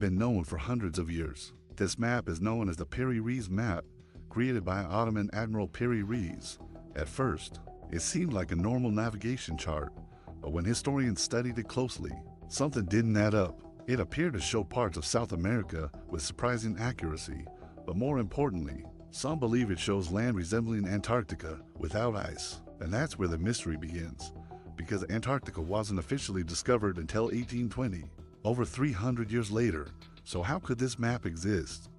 been known for hundreds of years. This map is known as the Piri-Reis map, created by Ottoman Admiral Piri-Reis. At first, it seemed like a normal navigation chart, but when historians studied it closely, something didn't add up. It appeared to show parts of South America with surprising accuracy, but more importantly, some believe it shows land resembling Antarctica without ice. And that's where the mystery begins, because Antarctica wasn't officially discovered until 1820, over 300 years later. So how could this map exist?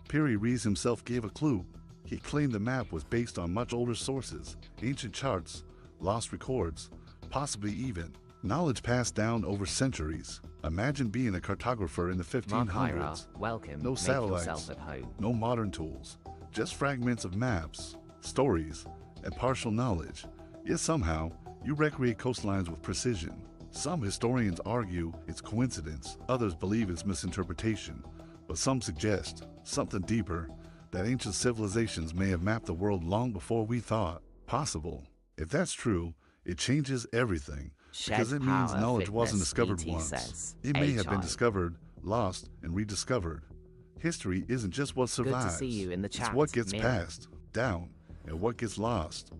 Piri-Reis himself gave a clue. He claimed the map was based on much older sources, ancient charts, lost records, possibly even knowledge passed down over centuries. Imagine being a cartographer in the 1500s. Welcome. No Make satellites, yourself at home. no modern tools, just fragments of maps, stories, and partial knowledge. Yet somehow, you recreate coastlines with precision. Some historians argue it's coincidence, others believe it's misinterpretation, but some suggest something deeper, that ancient civilizations may have mapped the world long before we thought possible. If that's true, it changes everything, because it means knowledge wasn't discovered once. It may have been discovered, lost, and rediscovered. History isn't just what survives, Good to see you in the chat, it's what gets Mira. passed down and what gets lost.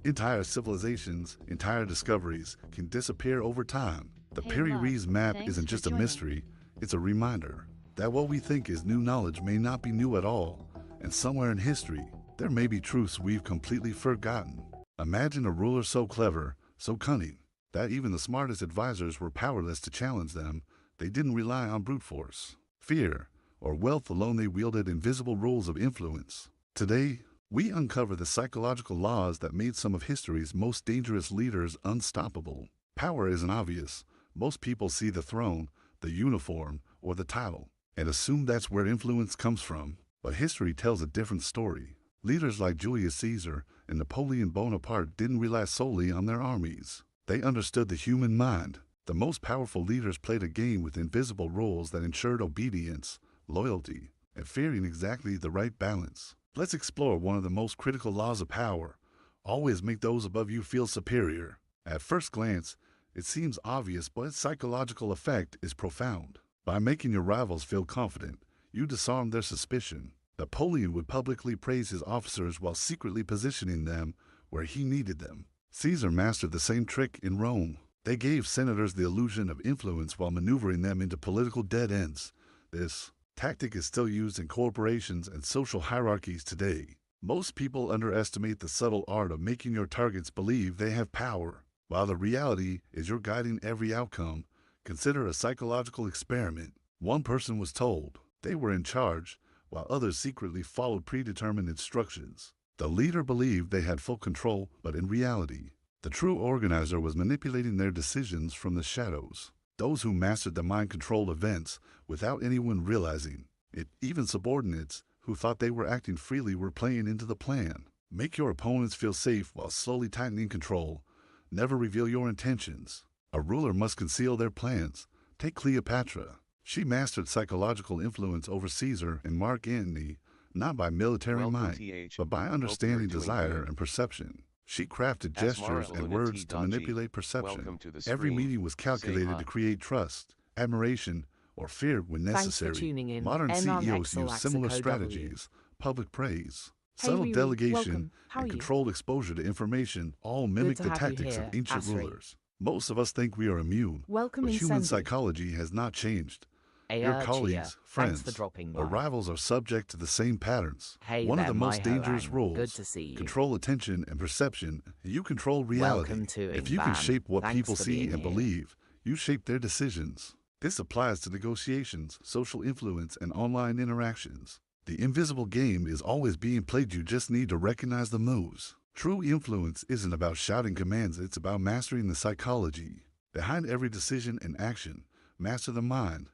Entire civilizations, entire discoveries can disappear over time. The Hey, Piri-Reis Mark, map thanks isn't for just a joining. mystery, it's a reminder that what we think is new knowledge may not be new at all, and somewhere in history, there may be truths we've completely forgotten. Imagine a ruler so clever, so cunning, that even the smartest advisors were powerless to challenge them. They didn't rely on brute force, fear, or wealth alone. They wielded invisible rules of influence. Today, we uncover the psychological laws that made some of history's most dangerous leaders unstoppable. Power isn't obvious. Most people see the throne, the uniform, or the title, and assume that's where influence comes from. But history tells a different story. Leaders like Julius Caesar and Napoleon Bonaparte didn't rely solely on their armies. They understood the human mind. The most powerful leaders played a game with invisible rules that ensured obedience, loyalty, and fearing exactly the right balance. Let's explore one of the most critical laws of power. Always make those above you feel superior. At first glance, it seems obvious, but its psychological effect is profound. By making your rivals feel confident, you disarm their suspicion. Napoleon would publicly praise his officers while secretly positioning them where he needed them. Caesar mastered the same trick in Rome. They gave senators the illusion of influence while maneuvering them into political dead ends. This tactic is still used in corporations and social hierarchies today. Most people underestimate the subtle art of making your targets believe they have power, while the reality is you're guiding every outcome. Consider a psychological experiment. One person was told they were in charge, while others secretly followed predetermined instructions. The leader believed they had full control, but in reality, the true organizer was manipulating their decisions from the shadows. Those who mastered the mind-controlled events without anyone realizing it, even subordinates who thought they were acting freely, were playing into the plan. Make your opponents feel safe while slowly tightening control. Never reveal your intentions. A ruler must conceal their plans. Take Cleopatra. She mastered psychological influence over Caesar and Mark Antony, not by military might, but by understanding desire and perception. She crafted gestures and words to manipulate perception. Every meeting was calculated to create trust, admiration, or fear when Thanks for necessary. tuning in. Modern CEOs NRXL use similar Axo W. strategies: public praise, Hey, subtle Riri, delegation, welcome. How are and you? controlled exposure to information all mimic to the have you tactics of here, ancient Asri. rulers. Most of us think we are immune, Welcome but in human Sandy. psychology has not changed. Hey, Your Chia. colleagues, Thanks friends, for dropping or by. rivals are subject to the same patterns. Hey One of there, the most my dangerous Hoang. rules: Good to see you. control attention and perception. You control reality. Welcome to If you can Ingban. shape what Thanks people for see being and here. believe, you shape their decisions. This applies to negotiations, social influence, and online interactions. The invisible game is always being played. You just need to recognize the moves. True influence isn't about shouting commands, it's about mastering the psychology behind every decision and action. Master the mind.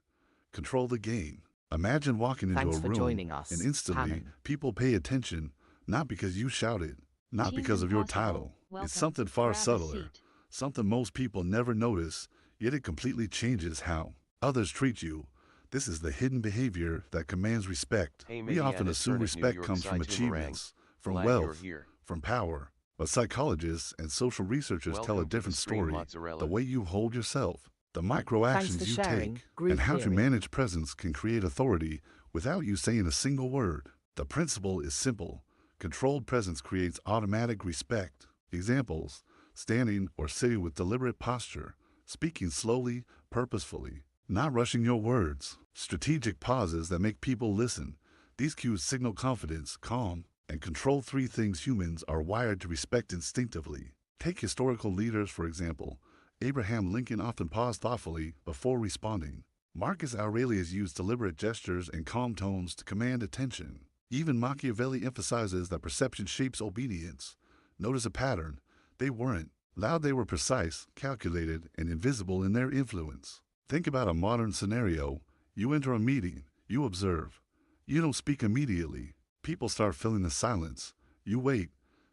Control the game. Imagine walking into Thanks a for room joining us, and instantly Hannon. people pay attention, not because you shouted, not Team because of your Impossible, title. welcome. It's something far Grab a subtler, seat. something most people never notice, yet it completely changes how others treat you. This is the hidden behavior that commands respect. Hey, We Madiana, often assume Turn at New respect York comes from Side Boomerang. achievements, from Glad you're wealth, here. from power. But psychologists and social researchers tell a Welcome to the different stream, story. Mozzarella. The way you hold yourself, the micro Thanks for actions you sharing. take, Group and how to theory. manage presence can create authority without you saying a single word. The principle is simple. Controlled presence creates automatic respect. Examples: standing or sitting with deliberate posture, speaking slowly, purposefully, not rushing your words, strategic pauses that make people listen. These cues signal confidence, calm, and control, three things humans are wired to respect instinctively. Take historical leaders, for example. Abraham Lincoln often paused thoughtfully before responding. Marcus Aurelius used deliberate gestures and calm tones to command attention. Even Machiavelli emphasizes that perception shapes obedience. Notice a pattern. They weren't loud, they were precise, calculated, and invisible in their influence. Think about a modern scenario. You enter a meeting, you observe. You don't speak immediately. People start filling the silence. You wait.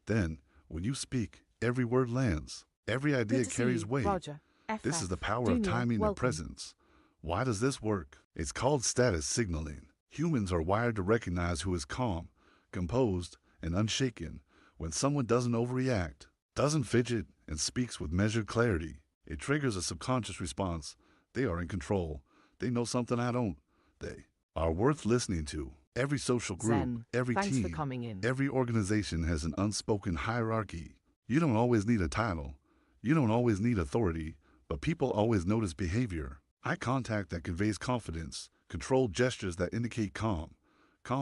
Then, when you speak, every word lands. Every idea carries weight. Roger. This is the power of Junior, timing and welcome. presence. Why does this work? It's called status signaling. Humans are wired to recognize who is calm, composed, and unshaken when someone doesn't overreact, doesn't fidget, and speaks with measured clarity. It triggers a subconscious response. They are in control. They know something I don't. They are worth listening to. Every social group, Zen, every thanks for team, coming in. every organization has an unspoken hierarchy. You don't always need a title. You don't always need authority, but people always notice behavior. Eye contact that conveys confidence, controlled gestures that indicate calm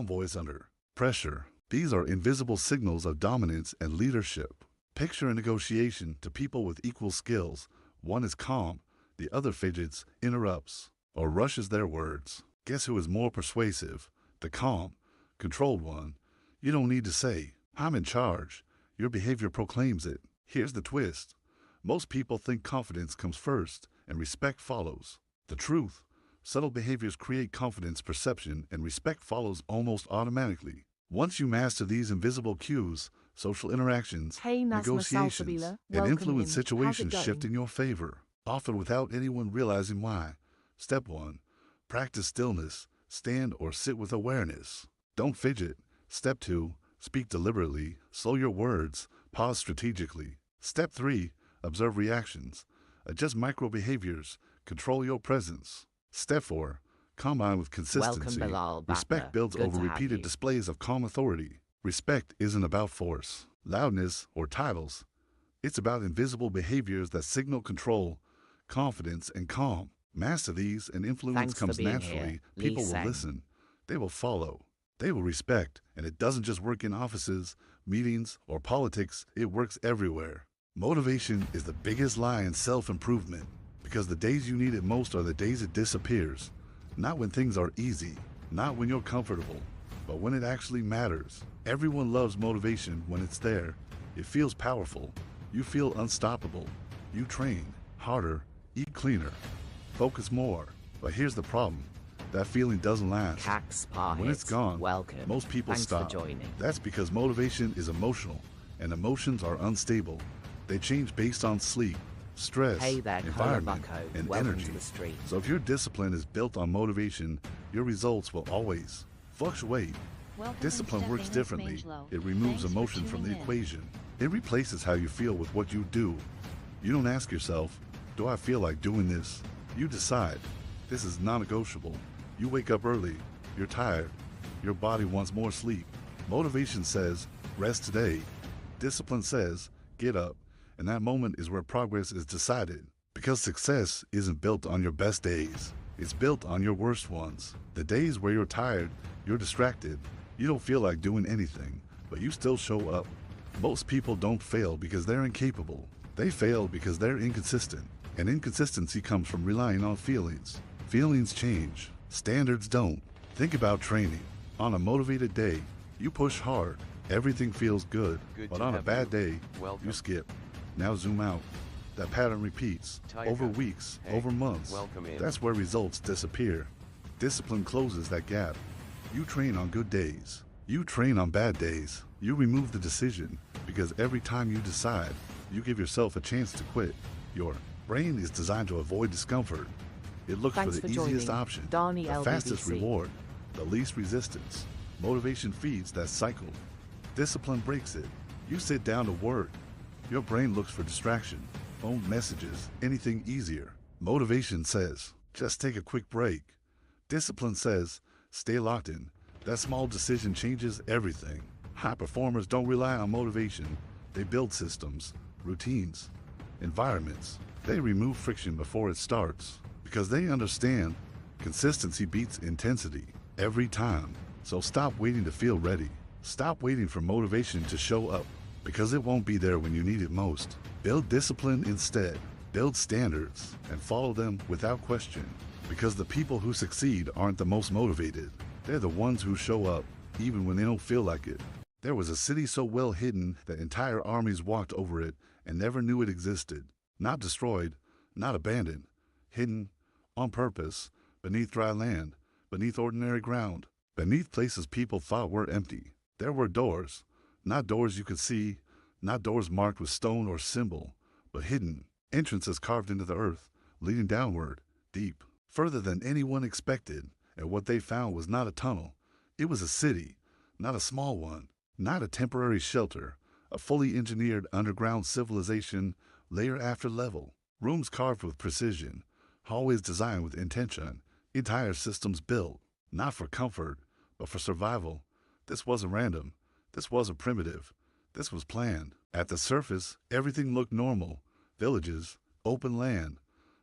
voice under pressure. These are invisible signals of dominance and leadership. Picture a negotiation to people with equal skills. One is calm, the other fidgets, interrupts, or rushes their words. Guess who is more persuasive? The calm, controlled one. You don't need to say, "I'm in charge." Your behavior proclaims it. Here's the twist. Most people think confidence comes first and respect follows. The truth: subtle behaviors create confidence perception, and respect follows almost automatically. Once you master these invisible cues, social interactions, Hey, Nazma negotiations, Salsabila, and welcome influence in. situations How's it shift going? in your favor, often without anyone realizing why. Step 1. Practice stillness. Stand or sit with awareness. Don't fidget. Step 2. Speak deliberately. Slow your words. Pause strategically. Step 3. Observe reactions. Adjust micro behaviors. Control your presence. Step 4. Combine with consistency. Welcome, Bilal Respect Batna. builds Good over to have repeated you. displays of calm authority. Respect isn't about force, loudness, or titles. It's about invisible behaviors that signal control, confidence, and calm. Master these, and influence Thanks for comes being naturally. here, Lee People will Seng. listen. They will follow. They will respect. And it doesn't just work in offices, meetings, or politics. It works everywhere. Motivation is the biggest lie in self-improvement, because the days you need it most are the days it disappears. Not when things are easy, not when you're comfortable, but when it actually matters. Everyone loves motivation when it's there. It feels powerful. You feel unstoppable. You train harder, eat cleaner, focus more. But here's the problem. That feeling doesn't last. Cax Par When it's hits. gone, Welcome. most people Thanks stop. for joining. That's because motivation is emotional, and emotions are unstable. They change based on sleep, stress, Hey there, environment, Kolabucko. and Welcome energy. to the stream. So if your discipline is built on motivation, your results will always fluctuate. Discipline works differently. It removes emotion from the equation. It replaces how you feel with what you do. You don't ask yourself, do I feel like doing this? You decide. This is non-negotiable. You wake up early. You're tired. Your body wants more sleep. Motivation says, rest today. Discipline says, get up. And that moment is where progress is decided. Because success isn't built on your best days. It's built on your worst ones. The days where you're tired, you're distracted, you don't feel like doing anything, but you still show up. Most people don't fail because they're incapable. They fail because they're inconsistent. And inconsistency comes from relying on feelings. Feelings change. Standards don't. Think about training. On a motivated day, you push hard. Everything feels good. But on a bad day, you skip. Now zoom out. That pattern repeats over weeks, over months. That's where results disappear. Discipline closes that gap. You train on good days. You train on bad days. You remove the decision, because every time you decide, you give yourself a chance to quit. Your brain is designed to avoid discomfort. It looks Thanks for for the easiest joining. option, Donnie the fastest LBBC. reward, the least resistance. Motivation feeds that cycle. Discipline breaks it. You sit down to work. Your brain looks for distraction, phone messages, anything easier. Motivation says, just take a quick break. Discipline says, stay locked in. That small decision changes everything. High performers don't rely on motivation. They build systems, routines, environments. They remove friction before it starts because they understand consistency beats intensity every time. So stop waiting to feel ready. Stop waiting for motivation to show up because it won't be there when you need it most. Build discipline instead. Build standards and follow them without question. Because the people who succeed aren't the most motivated. They're the ones who show up even when they don't feel like it. There was a city so well hidden that entire armies walked over it and never knew it existed. Not destroyed, not abandoned, hidden on purpose, beneath dry land, beneath ordinary ground, beneath places people thought were empty. There were doors, not doors you could see, not doors marked with stone or symbol, but hidden, entrances carved into the earth, leading downward, deep, further than anyone expected. And what they found was not a tunnel. It was a city, not a small one, not a temporary shelter, a fully engineered underground civilization, layer after level, rooms carved with precision, hallways designed with intention, entire systems built, not for comfort, but for survival. This wasn't random. This wasn't primitive. This was planned. At the surface, everything looked normal. Villages, open land,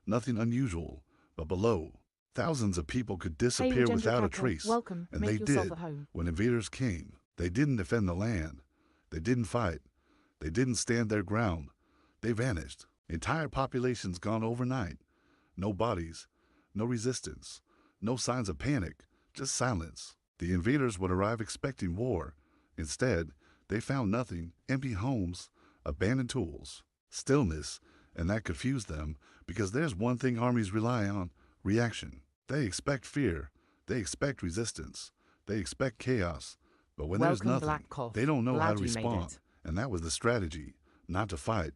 nothing unusual. But below, thousands of people could disappear without a trace. Welcome. And Make they yourself did. at home. When invaders came, they didn't defend the land. They didn't fight. They didn't stand their ground. They vanished. Entire populations gone overnight. No bodies, no resistance, no signs of panic, just silence. The invaders would arrive expecting war. Instead, they found nothing, empty homes, abandoned tools, stillness, and that confused them because there's one thing armies rely on, reaction. They expect fear. They expect resistance. They expect chaos. But when there's nothing, they don't know how to respond. And that was the strategy, not to fight,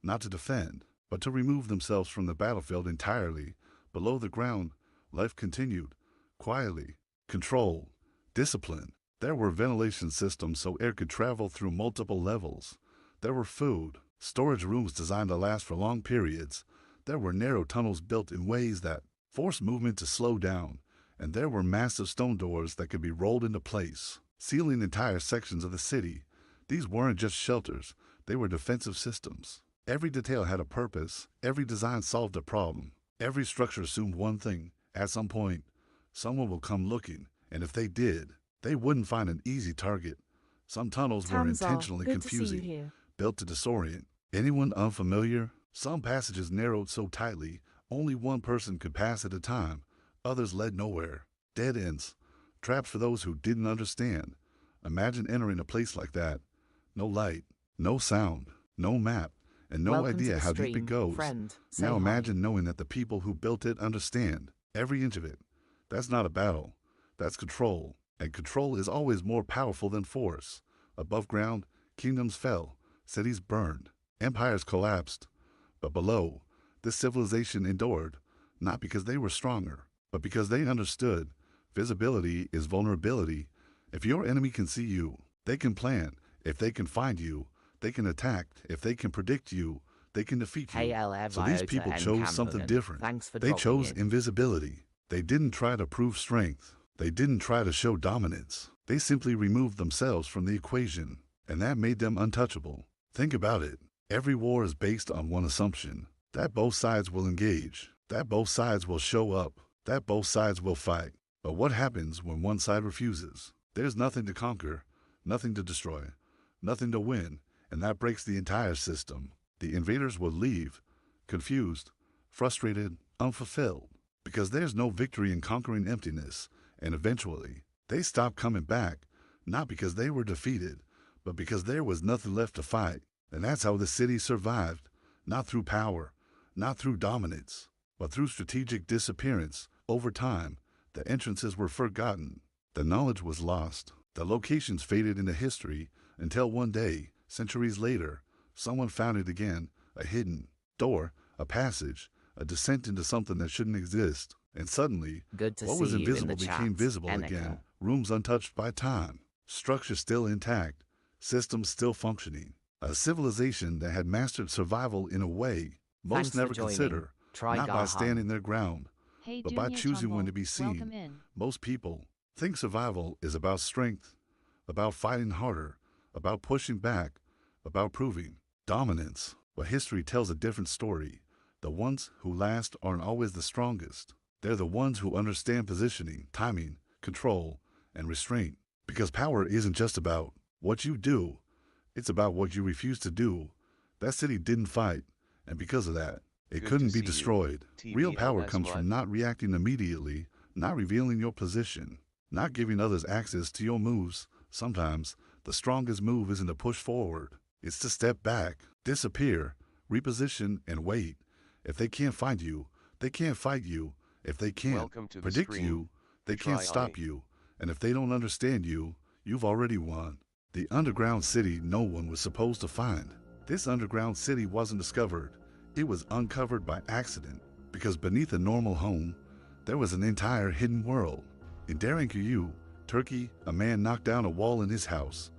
not to defend, but to remove themselves from the battlefield entirely. Below the ground, life continued, quietly, controlled, disciplined. There were ventilation systems so air could travel through multiple levels. There were food, storage rooms designed to last for long periods. There were narrow tunnels built in ways that forced movement to slow down. And there were massive stone doors that could be rolled into place, sealing entire sections of the city. These weren't just shelters, they were defensive systems. Every detail had a purpose, every design solved a problem. Every structure assumed one thing. At some point, someone will come looking, and if they did, they wouldn't find an easy target. Some tunnels were intentionally confusing, built to disorient anyone unfamiliar. Some passages narrowed so tightly, only one person could pass at a time. Others led nowhere. Dead ends, traps for those who didn't understand. Imagine entering a place like that. No light, no sound, no map, and no idea how deep it goes. Now imagine knowing that the people who built it understand every inch of it. That's not a battle. That's control. And control is always more powerful than force. Above ground, kingdoms fell, cities burned, empires collapsed. But below, this civilization endured, not because they were stronger, but because they understood. Visibility is vulnerability. If your enemy can see you, they can plan. If they can find you, they can attack. If they can predict you, they can defeat you. So these people chose something different. They chose invisibility. They didn't try to prove strength. They didn't try to show dominance. They simply removed themselves from the equation, and that made them untouchable. Think about it. Every war is based on one assumption, that both sides will engage, that both sides will show up, that both sides will fight. But what happens when one side refuses? There's nothing to conquer, nothing to destroy, nothing to win, and that breaks the entire system. The invaders will leave, confused, frustrated, unfulfilled, because there's no victory in conquering emptiness. And eventually, they stopped coming back, not because they were defeated, but because there was nothing left to fight. And that's how the city survived, not through power, not through dominance, but through strategic disappearance. Over time, the entrances were forgotten, the knowledge was lost, the locations faded into history until one day, centuries later, someone found it again, a hidden door, a passage, a descent into something that shouldn't exist. And suddenly, what was invisible became visible again. Rooms untouched by time, structures still intact, systems still functioning. A civilization that had mastered survival in a way most never consider. Try not by Garham. standing their ground, Hey but by Dunya choosing when Chonbol, to be welcome seen. in. Most people think survival is about strength, about fighting harder, about pushing back, about proving dominance. But history tells a different story. The ones who last aren't always the strongest. They're the ones who understand positioning, timing, control, and restraint. Because power isn't just about what you do, it's about what you refuse to do. That city didn't fight, and because of that, it Good couldn't to be see you. destroyed. Real power TBLS comes Mud. from not reacting immediately, not revealing your position, not giving others access to your moves. Sometimes, the strongest move isn't to push forward. It's to step back, disappear, reposition, and wait. If they can't find you, they can't fight you. If they can't Welcome to the predict stream. you, they can't Try stop Ani. you. And if they don't understand you, you've already won. The underground city no one was supposed to find. This underground city wasn't discovered. It was uncovered by accident, because beneath a normal home, there was an entire hidden world. In Derinkuyu, Turkey, a man knocked down a wall in his house.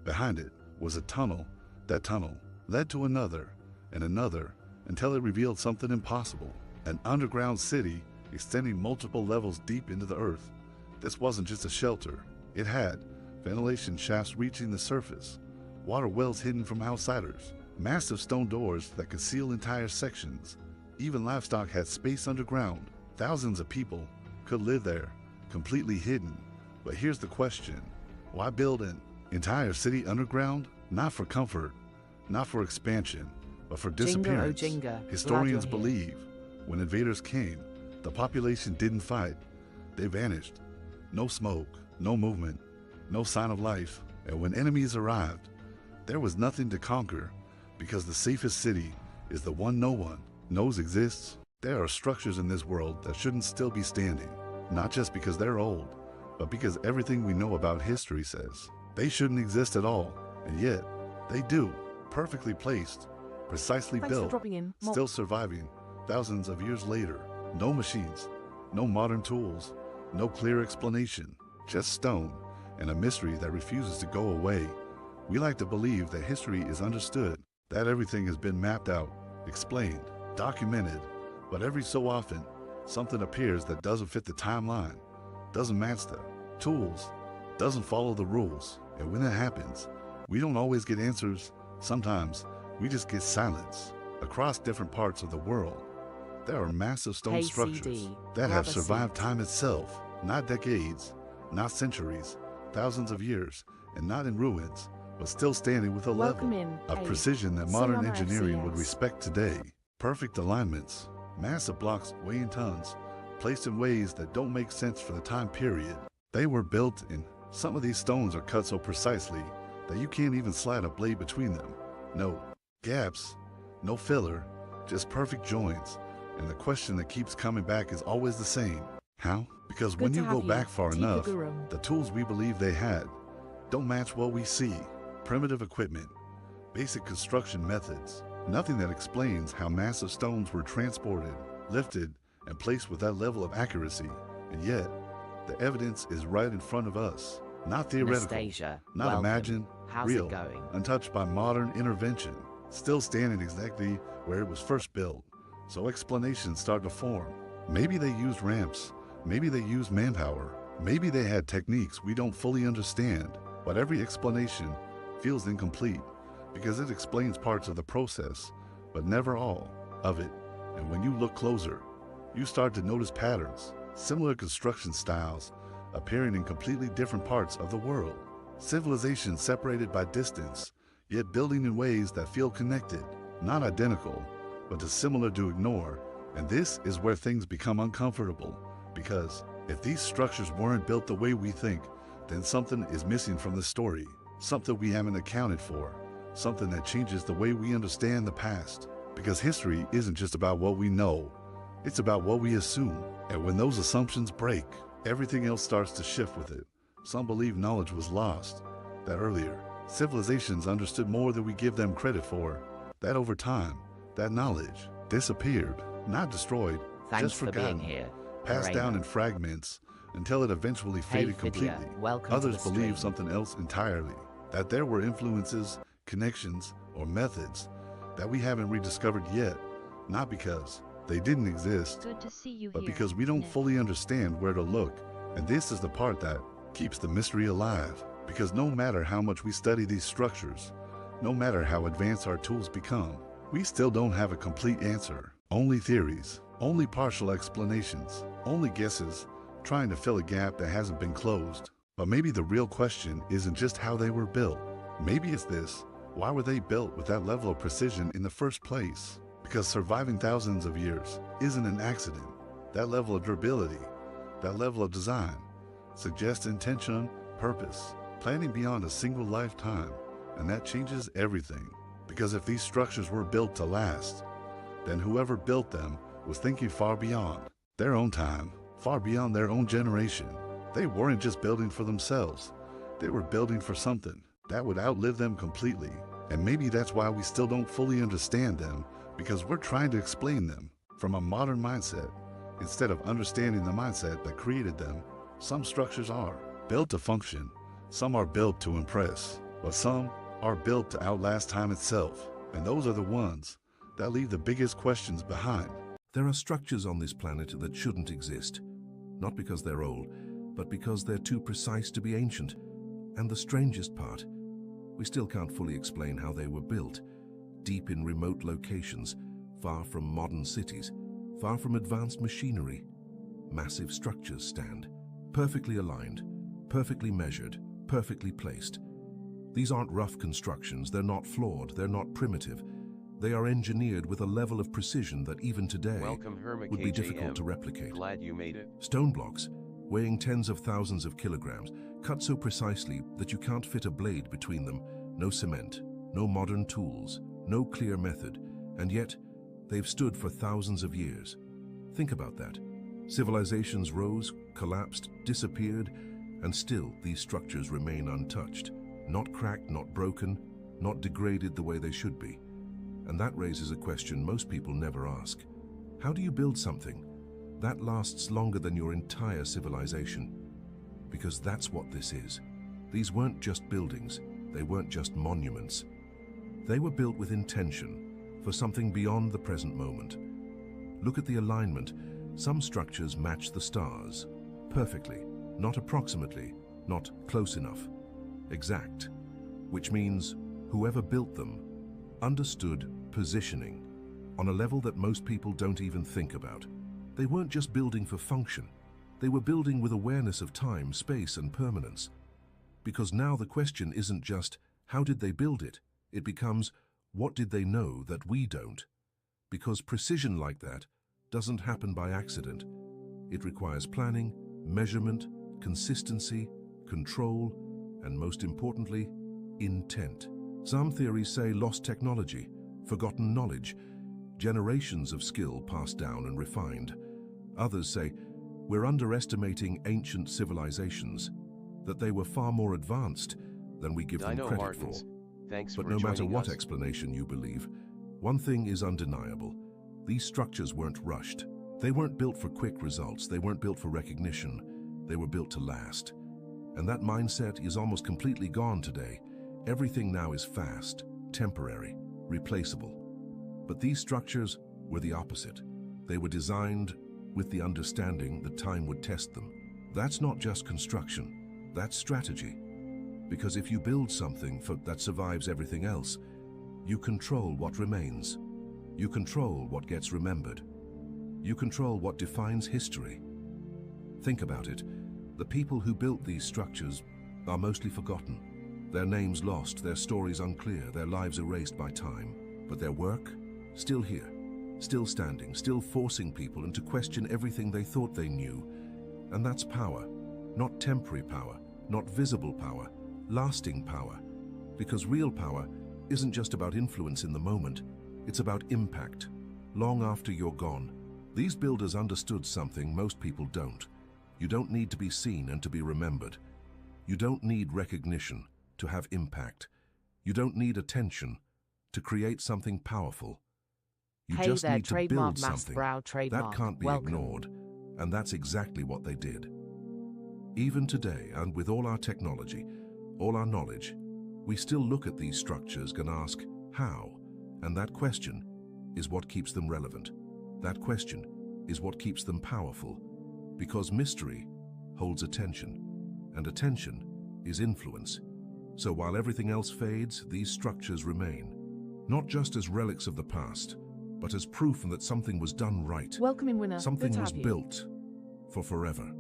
Behind it was a tunnel. That tunnel led to another and another until it revealed something impossible. An underground city extending multiple levels deep into the earth. This wasn't just a shelter. It had ventilation shafts reaching the surface, water wells hidden from outsiders, massive stone doors that could seal entire sections. Even livestock had space underground. Thousands of people could live there, completely hidden. But here's the question. Why build an entire city underground? Not for comfort, not for expansion, but for disappearance. Jinga. Historians Glad you're here. believe when invaders came, the population didn't fight. They vanished. No smoke, no movement, no sign of life. And when enemies arrived, there was nothing to conquer, because the safest city is the one no one knows exists. There are structures in this world that shouldn't still be standing, not just because they're old, but because everything we know about history says they shouldn't exist at all, and yet they do, perfectly placed, precisely Thanks for built, dropping in. still surviving thousands of years later. No machines, no modern tools, no clear explanation, just stone and a mystery that refuses to go away. We like to believe that history is understood, that everything has been mapped out, explained, documented, but every so often, something appears that doesn't fit the timeline, doesn't match the tools, doesn't follow the rules. And when that happens, we don't always get answers. Sometimes we just get silence. Across different parts of the world, there are massive stone Hey, structures CD, that grab have a survived seat. time itself, not decades, not centuries, thousands of years, and not in ruins, but still standing with a Welcome level in. of Hey, precision that see modern on engineering would FCS. respect today. Perfect alignments, massive blocks weighing tons, placed in ways that don't make sense for the time period they were built in. Some of these stones are cut so precisely that you can't even slide a blade between them. No gaps, no filler, just perfect joints. And the question that keeps coming back is always the same. How? Because Good when to you go have back far Tika enough, Gurum. the tools we believe they had don't match what we see. Primitive equipment, basic construction methods, nothing that explains how massive stones were transported, lifted, and placed with that level of accuracy. And yet, the evidence is right in front of us. Not theoretical, Anastasia, not welcome. imagined, How's real, it going? untouched by modern intervention, still standing exactly where it was first built. So explanations start to form. Maybe they used ramps, maybe they used manpower, maybe they had techniques we don't fully understand, but every explanation feels incomplete because it explains parts of the process, but never all of it. And when you look closer, you start to notice patterns, similar construction styles appearing in completely different parts of the world. Civilizations separated by distance, yet building in ways that feel connected, not identical, but too similar to ignore. And this is where things become uncomfortable, because if these structures weren't built the way we think, then something is missing from the story, something we haven't accounted for, something that changes the way we understand the past. Because history isn't just about what we know, it's about what we assume. And when those assumptions break, everything else starts to shift with it. Some believe knowledge was lost, that earlier civilizations understood more than we give them credit for, that over time, that knowledge disappeared, not destroyed, Thanks just for forgotten, being here. passed Lorena. down in fragments until it eventually Hey, faded Fidia, completely. welcome to Others the believe stream. something else entirely, that there were influences, connections, or methods that we haven't rediscovered yet, not because they didn't exist, Good to see you but here, because we don't Nick. fully understand where to look. And this is the part that keeps the mystery alive. Because no matter how much we study these structures, no matter how advanced our tools become, we still don't have a complete answer. Only theories, only partial explanations, only guesses, trying to fill a gap that hasn't been closed. But maybe the real question isn't just how they were built. Maybe it's this: why were they built with that level of precision in the first place? Because surviving thousands of years isn't an accident. That level of durability, that level of design, suggests intention, purpose, planning beyond a single lifetime. And that changes everything. Because if these structures were built to last, then whoever built them was thinking far beyond their own time, far beyond their own generation. They weren't just building for themselves. They were building for something that would outlive them completely. And maybe that's why we still don't fully understand them, because we're trying to explain them from a modern mindset instead of understanding the mindset that created them. Some structures are built to function, some are built to impress, but some are built to outlast time itself. And those are the ones that leave the biggest questions behind. There are structures on this planet that shouldn't exist, not because they're old, but because they're too precise to be ancient. And the strangest part, we still can't fully explain how they were built, deep in remote locations, far from modern cities, far from advanced machinery. Massive structures stand, perfectly aligned, perfectly measured, perfectly placed. These aren't rough constructions, they're not flawed, they're not primitive. They are engineered with a level of precision that even today would be difficult to replicate. Glad you made it. Stone blocks, weighing tens of thousands of kilograms, cut so precisely that you can't fit a blade between them. No cement, no modern tools, no clear method, and yet they've stood for thousands of years. Think about that. Civilizations rose, collapsed, disappeared, and still these structures remain untouched. Not cracked, not broken, not degraded the way they should be. And that raises a question most people never ask. How do you build something that lasts longer than your entire civilization? Because that's what this is. These weren't just buildings, they weren't just monuments. They were built with intention, for something beyond the present moment. Look at the alignment. Some structures match the stars, perfectly, not approximately, not close enough. Exact, which means whoever built them understood positioning on a level that most people don't even think about. They weren't just building for function, they were building with awareness of time, space, and permanence. Because now the question isn't just, how did they build it? It becomes, what did they know that we don't? Because precision like that doesn't happen by accident. It requires planning, measurement, consistency, control, and most importantly, intent. Some theories say lost technology, forgotten knowledge, generations of skill passed down and refined. Others say we're underestimating ancient civilizations, that they were far more advanced than we give them Dino credit Martins, for. thanks But for no matter joining what us. explanation you believe, one thing is undeniable. These structures weren't rushed. They weren't built for quick results. They weren't built for recognition. They were built to last. And that mindset is almost completely gone today. Everything now is fast, temporary, replaceable. But these structures were the opposite. They were designed with the understanding that time would test them. That's not just construction, that's strategy. Because if you build something that survives everything else, you control what remains. You control what gets remembered. You control what defines history. Think about it. The people who built these structures are mostly forgotten. Their names lost, their stories unclear, their lives erased by time. But their work, still here, still standing, still forcing people into question everything they thought they knew. And that's power. Not temporary power, not visible power, lasting power. Because real power isn't just about influence in the moment, it's about impact, long after you're gone. These builders understood something most people don't. You don't need to be seen and to be remembered. You don't need recognition to have impact. You don't need attention to create something powerful. You Hey just there, need to trademark build Master something Brow, that trademark. can't be Welcome. ignored. And that's exactly what they did. Even today, and with all our technology, all our knowledge, we still look at these structures and ask, how? And that question is what keeps them relevant. That question is what keeps them powerful, because mystery holds attention, and attention is influence. So while everything else fades, these structures remain, not just as relics of the past, but as proof that something was done right. Welcoming winner. Something Good to was have you. built for forever.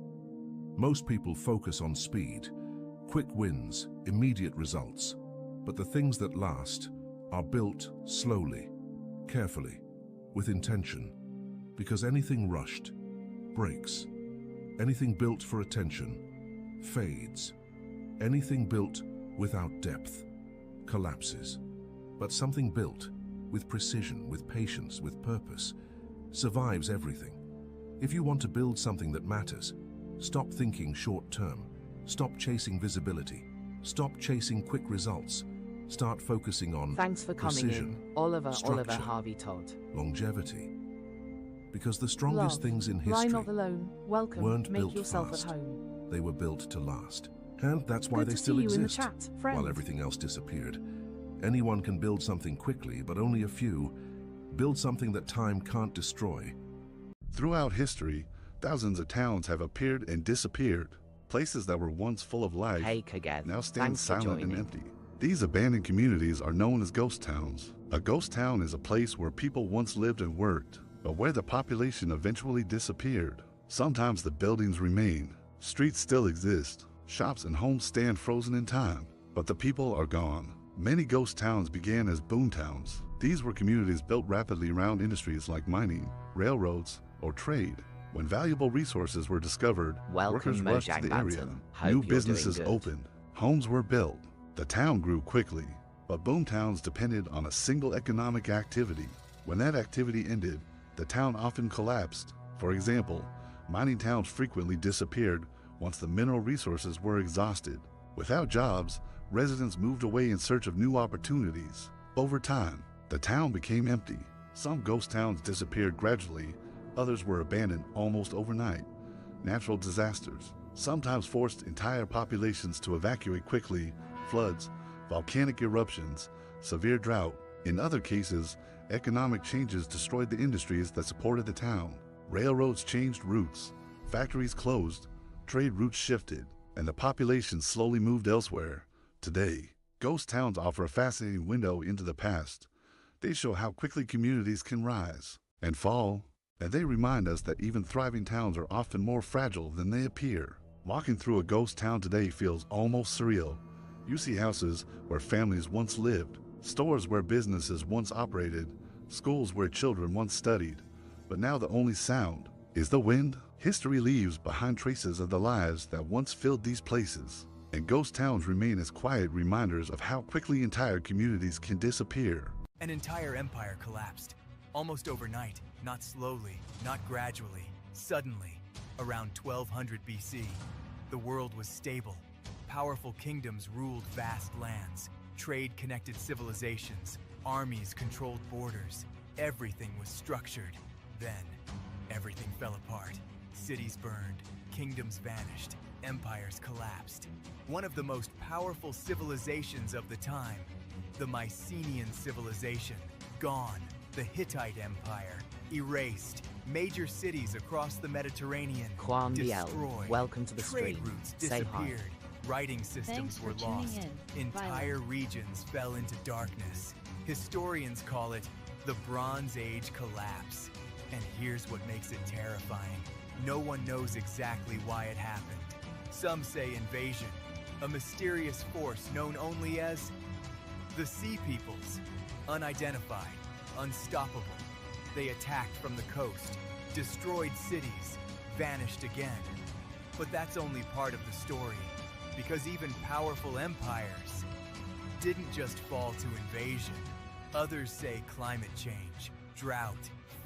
Most people focus on speed, quick wins, immediate results. But the things that last are built slowly, carefully, with intention. Because anything rushed breaks. Anything built for attention fades. Anything built without depth collapses. But something built with precision, with patience, with purpose, survives everything. If you want to build something that matters, stop thinking short-term. Stop chasing visibility. Stop chasing quick results. Start focusing on Thanks for coming precision, in, Oliver structure, Harvey Todd. longevity. Because the strongest Love. things in Lie history not alone. Welcome. weren't Make built yourself fast. at home. They were built to last. And that's why Good they to still see you in the exist, chat, friend. while everything else disappeared. Anyone can build something quickly, but only a few. Build something that time can't destroy. Throughout history, thousands of towns have appeared and disappeared. Places that were once full of life Hey, Kageth. now stand Thanks for silent and joining. empty. These abandoned communities are known as ghost towns. A ghost town is a place where people once lived and worked, but where the population eventually disappeared. Sometimes the buildings remain, streets still exist, shops and homes stand frozen in time, but the people are gone. Many ghost towns began as boom towns. These were communities built rapidly around industries like mining, railroads, or trade. When valuable resources were discovered, Welcome, workers rushed to Mojang the area. Bantam. Hope New you're doing businesses good. opened, homes were built. The town grew quickly, but boom towns depended on a single economic activity. When that activity ended, the town often collapsed. For example, mining towns frequently disappeared once the mineral resources were exhausted. Without jobs, residents moved away in search of new opportunities. Over time, the town became empty. Some ghost towns disappeared gradually, others were abandoned almost overnight. Natural disasters sometimes forced entire populations to evacuate quickly. Floods, volcanic eruptions, severe drought. In other cases, economic changes destroyed the industries that supported the town. Railroads changed routes, factories closed, trade routes shifted, and the population slowly moved elsewhere. Today, ghost towns offer a fascinating window into the past. They show how quickly communities can rise and fall, and they remind us that even thriving towns are often more fragile than they appear. Walking through a ghost town today feels almost surreal. You see houses where families once lived, stores where businesses once operated, schools where children once studied, but now the only sound is the wind. History leaves behind traces of the lives that once filled these places, and ghost towns remain as quiet reminders of how quickly entire communities can disappear. An entire empire collapsed, almost overnight, not slowly, not gradually, suddenly. Around 1200 BC, the world was stable. Powerful kingdoms ruled vast lands, trade connected civilizations, armies controlled borders. Everything was structured. Then, everything fell apart. Cities burned, kingdoms vanished, empires collapsed. One of the most powerful civilizations of the time, the Mycenaean civilization, gone. The Hittite Empire, erased. Major cities across the Mediterranean, Kwan Biel, destroyed. welcome to the Trade stream. routes Say hi. disappeared. Writing systems Thanks for were tuning lost. in. Entire regions fell into darkness. Historians call it the Bronze Age collapse. And here's what makes it terrifying. No one knows exactly why it happened. Some say invasion, a mysterious force known only as the Sea Peoples. Unidentified, unstoppable. They attacked from the coast, destroyed cities, vanished again. But that's only part of the story, because even powerful empires didn't just fall to invasion. Others say climate change, drought,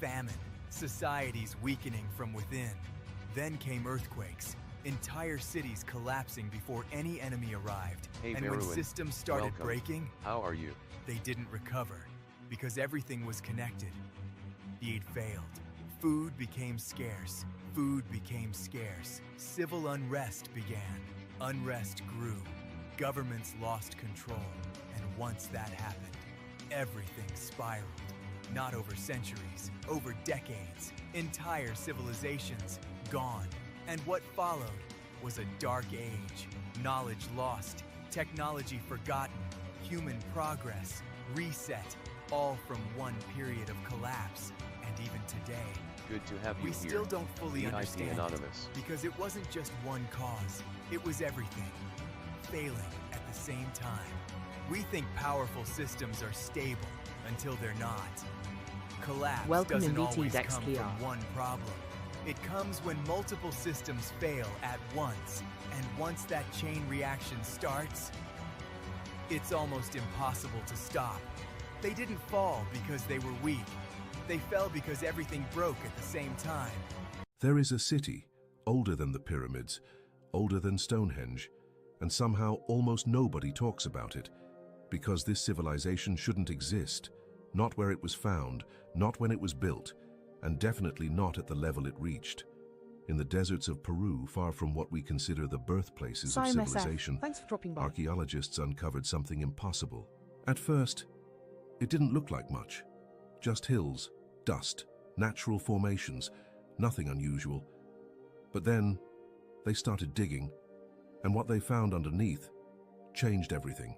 famine, societies weakening from within. Then came earthquakes, entire cities collapsing before any enemy arrived. Hey, And when Veruin, systems started welcome. breaking, How are you? they didn't recover because everything was connected. The aid failed. Food became scarce. Food became scarce. Civil unrest began. Unrest grew. Governments lost control. And once that happened, everything spiraled. Not over centuries, over decades. Entire civilizations gone. And what followed was a dark age. Knowledge lost, technology forgotten, human progress reset, all from one period of collapse. And even today, Good to have you we here. still don't fully VIP understand Anonymous. it, because it wasn't just one cause, it was everything, failing at the same time. We think powerful systems are stable until they're not. Collapse Welcome doesn't in BT always Dex come PR. from one problem. It comes when multiple systems fail at once, and once that chain reaction starts, it's almost impossible to stop. They didn't fall because they were weak. They fell because everything broke at the same time. There is a city, older than the pyramids, older than Stonehenge, and somehow almost nobody talks about it, because this civilization shouldn't exist, not where it was found, not when it was built, and definitely not at the level it reached. In the deserts of Peru, far from what we consider the birthplaces of Simon SF, civilization, thanks for dropping by. archaeologists uncovered something impossible. At first, it didn't look like much. Just hills, dust, natural formations, nothing unusual. But then, they started digging, and what they found underneath changed everything.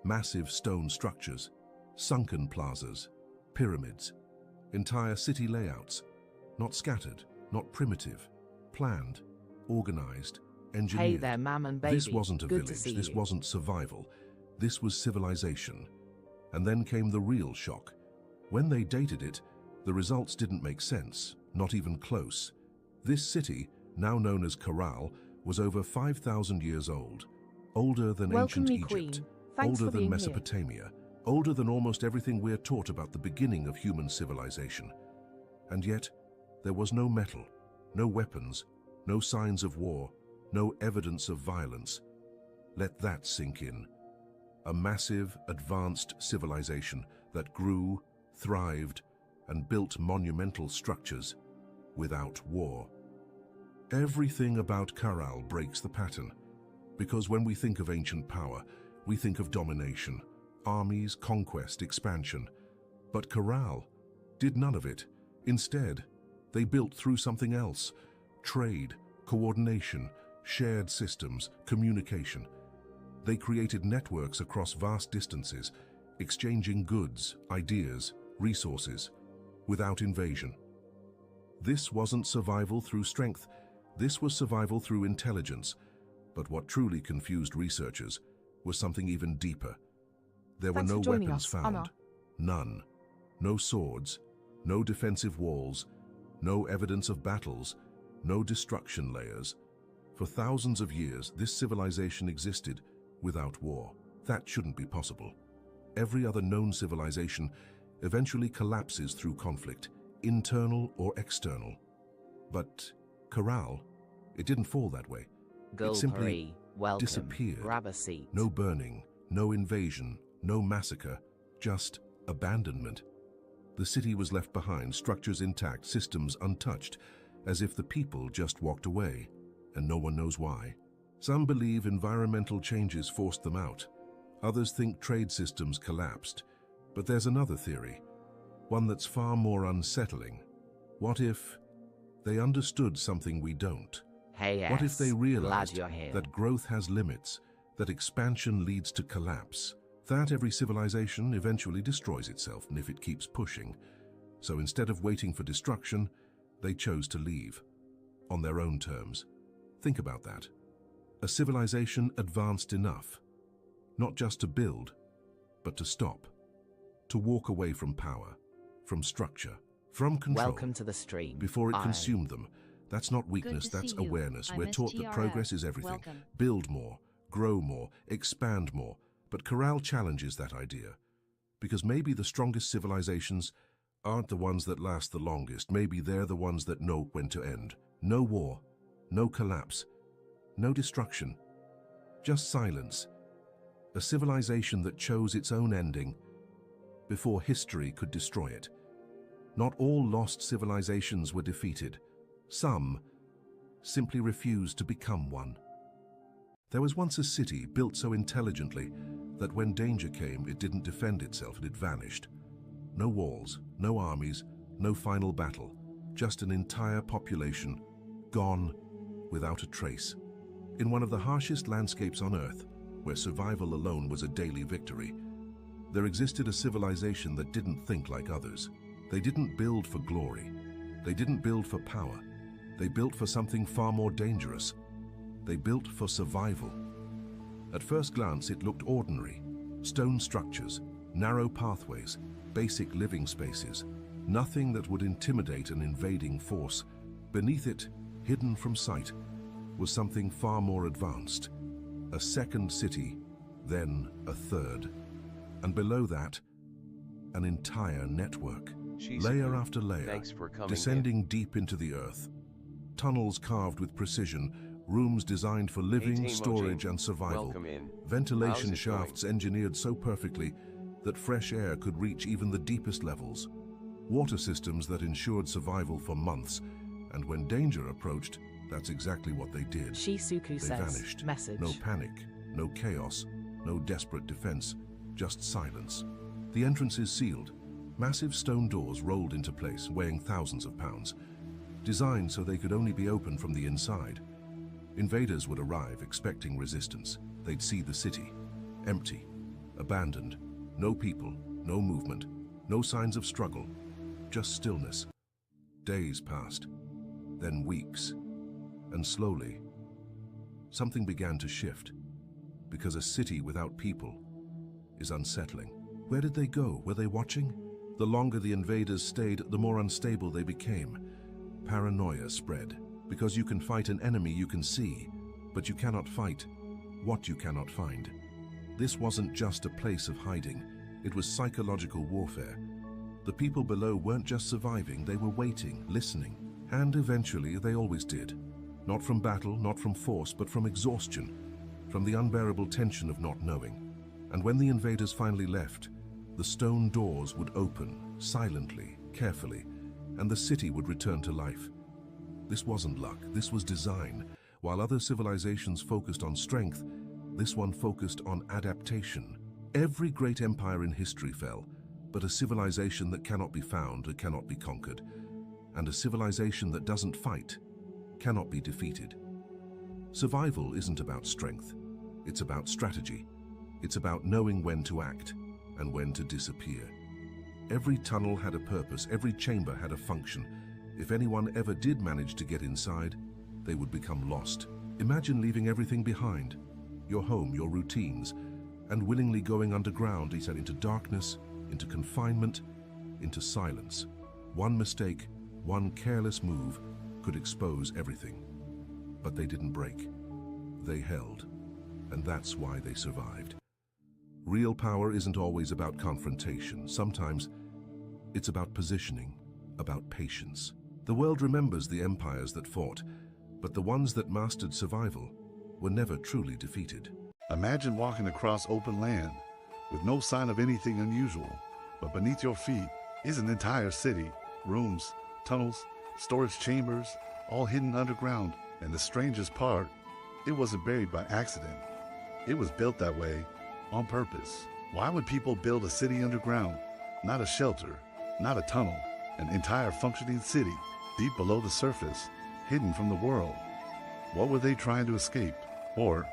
Massive stone structures, sunken plazas, pyramids, entire city layouts, not scattered, not primitive, planned, organized, engineered. Hey there, mam and baby. This wasn't a Good to village, see this you. wasn't survival, this was civilization. And then came the real shock. When they dated it, the results didn't make sense, not even close. This city, now known as Caral, was over 5,000 years old, older than Welcome ancient me, Egypt, Queen. Thanks older for than being here. Mesopotamia, older than almost everything we're taught about the beginning of human civilization. And yet, there was no metal, no weapons, no signs of war, no evidence of violence. Let that sink in. A massive, advanced civilization that grew, thrived, and built monumental structures without war. Everything about Caral breaks the pattern, because when we think of ancient power, we think of domination, armies, conquest, expansion. But Caral did none of it. Instead, they built through something else: trade, coordination, shared systems, communication. They created networks across vast distances, exchanging goods, ideas, resources, without invasion. This wasn't survival through strength, this was survival through intelligence. But what truly confused researchers was something even deeper. There were Thanks no for joining weapons us, found. Anna. None. No swords, no defensive walls, no evidence of battles, no destruction layers. For thousands of years, this civilization existed without war. That shouldn't be possible. Every other known civilization eventually collapses through conflict, internal or external. But Caral, it didn't fall that way. Girl It simply Marie, welcome. disappeared. Grab a seat. No burning, no invasion, no massacre, just abandonment. The city was left behind, structures intact, systems untouched, as if the people just walked away, and no one knows why. Some believe environmental changes forced them out. Others think trade systems collapsed. But there's another theory, one that's far more unsettling. What if they understood something we don't? Hey, What if they Glad realized you're here. that growth has limits, that expansion leads to collapse, that every civilization eventually destroys itself if it keeps pushing? So instead of waiting for destruction, they chose to leave, on their own terms. Think about that. A civilization advanced enough, not just to build, but to stop, to walk away from power, from structure, from control, Welcome to the stream. before it I- consumed them. That's not weakness, Good to that's see you. awareness. I'm We're taught that STRF. progress is everything. Welcome. Build more, grow more, expand more. But Caral challenges that idea. Because maybe the strongest civilizations aren't the ones that last the longest. Maybe they're the ones that know when to end. No war, no collapse, no destruction, just silence. A civilization that chose its own ending before history could destroy it. Not all lost civilizations were defeated. Some simply refused to become one. There was once a city built so intelligently that when danger came, it didn't defend itself and it vanished. No walls, no armies, no final battle, just an entire population gone without a trace. In one of the harshest landscapes on Earth, where survival alone was a daily victory, there existed a civilization that didn't think like others. They didn't build for glory. They didn't build for power. They built for something far more dangerous. They built for survival. At first glance, it looked ordinary. Stone structures, narrow pathways, basic living spaces. Nothing that would intimidate an invading force. Beneath it, hidden from sight, was something far more advanced. A second city, then a third. And below that, an entire network. Layer after layer, descending deep into the earth. Tunnels carved with precision, rooms designed for living, storage, and survival. Ventilation shafts engineered so perfectly that fresh air could reach even the deepest levels. Water systems that ensured survival for months, and when danger approached, that's exactly what they did. Shisuku They says, vanished. message. No panic, no chaos, no desperate defense, just silence. The entrance is sealed. Massive stone doors rolled into place, weighing thousands of pounds, designed so they could only be opened from the inside. Invaders would arrive expecting resistance. They'd see the city, empty, abandoned, no people, no movement, no signs of struggle, just stillness. Days passed, then weeks, and slowly, something began to shift, because a city without people is unsettling. Where did they go? Were they watching? The longer the invaders stayed, the more unstable they became. Paranoia spread, because you can fight an enemy you can see, but you cannot fight what you cannot find. This wasn't just a place of hiding, it was psychological warfare. The people below weren't just surviving, they were waiting, listening, and eventually they always did. Not from battle, not from force, but from exhaustion, from the unbearable tension of not knowing. And when the invaders finally left, the stone doors would open, silently, carefully, and the city would return to life. This wasn't luck, this was design. While other civilizations focused on strength, this one focused on adaptation. Every great empire in history fell, but a civilization that cannot be found cannot be conquered, and a civilization that doesn't fight cannot be defeated. Survival isn't about strength, it's about strategy. It's about knowing when to act and when to disappear. Every tunnel had a purpose, every chamber had a function. If anyone ever did manage to get inside, they would become lost. Imagine leaving everything behind, your home, your routines, and willingly going underground, he said, into darkness, into confinement, into silence. One mistake, one careless move could expose everything. But they didn't break. They held, and that's why they survived. Real power isn't always about confrontation. Sometimes it's about positioning, about patience. The world remembers the empires that fought, but the ones that mastered survival were never truly defeated. Imagine walking across open land with no sign of anything unusual, but beneath your feet is an entire city, rooms, tunnels, storage chambers, all hidden underground. And the strangest part, it wasn't buried by accident. It was built that way on purpose. Why would people build a city underground? Not a shelter, not a tunnel, an entire functioning city deep below the surface, hidden from the world. What were they trying to escape? Or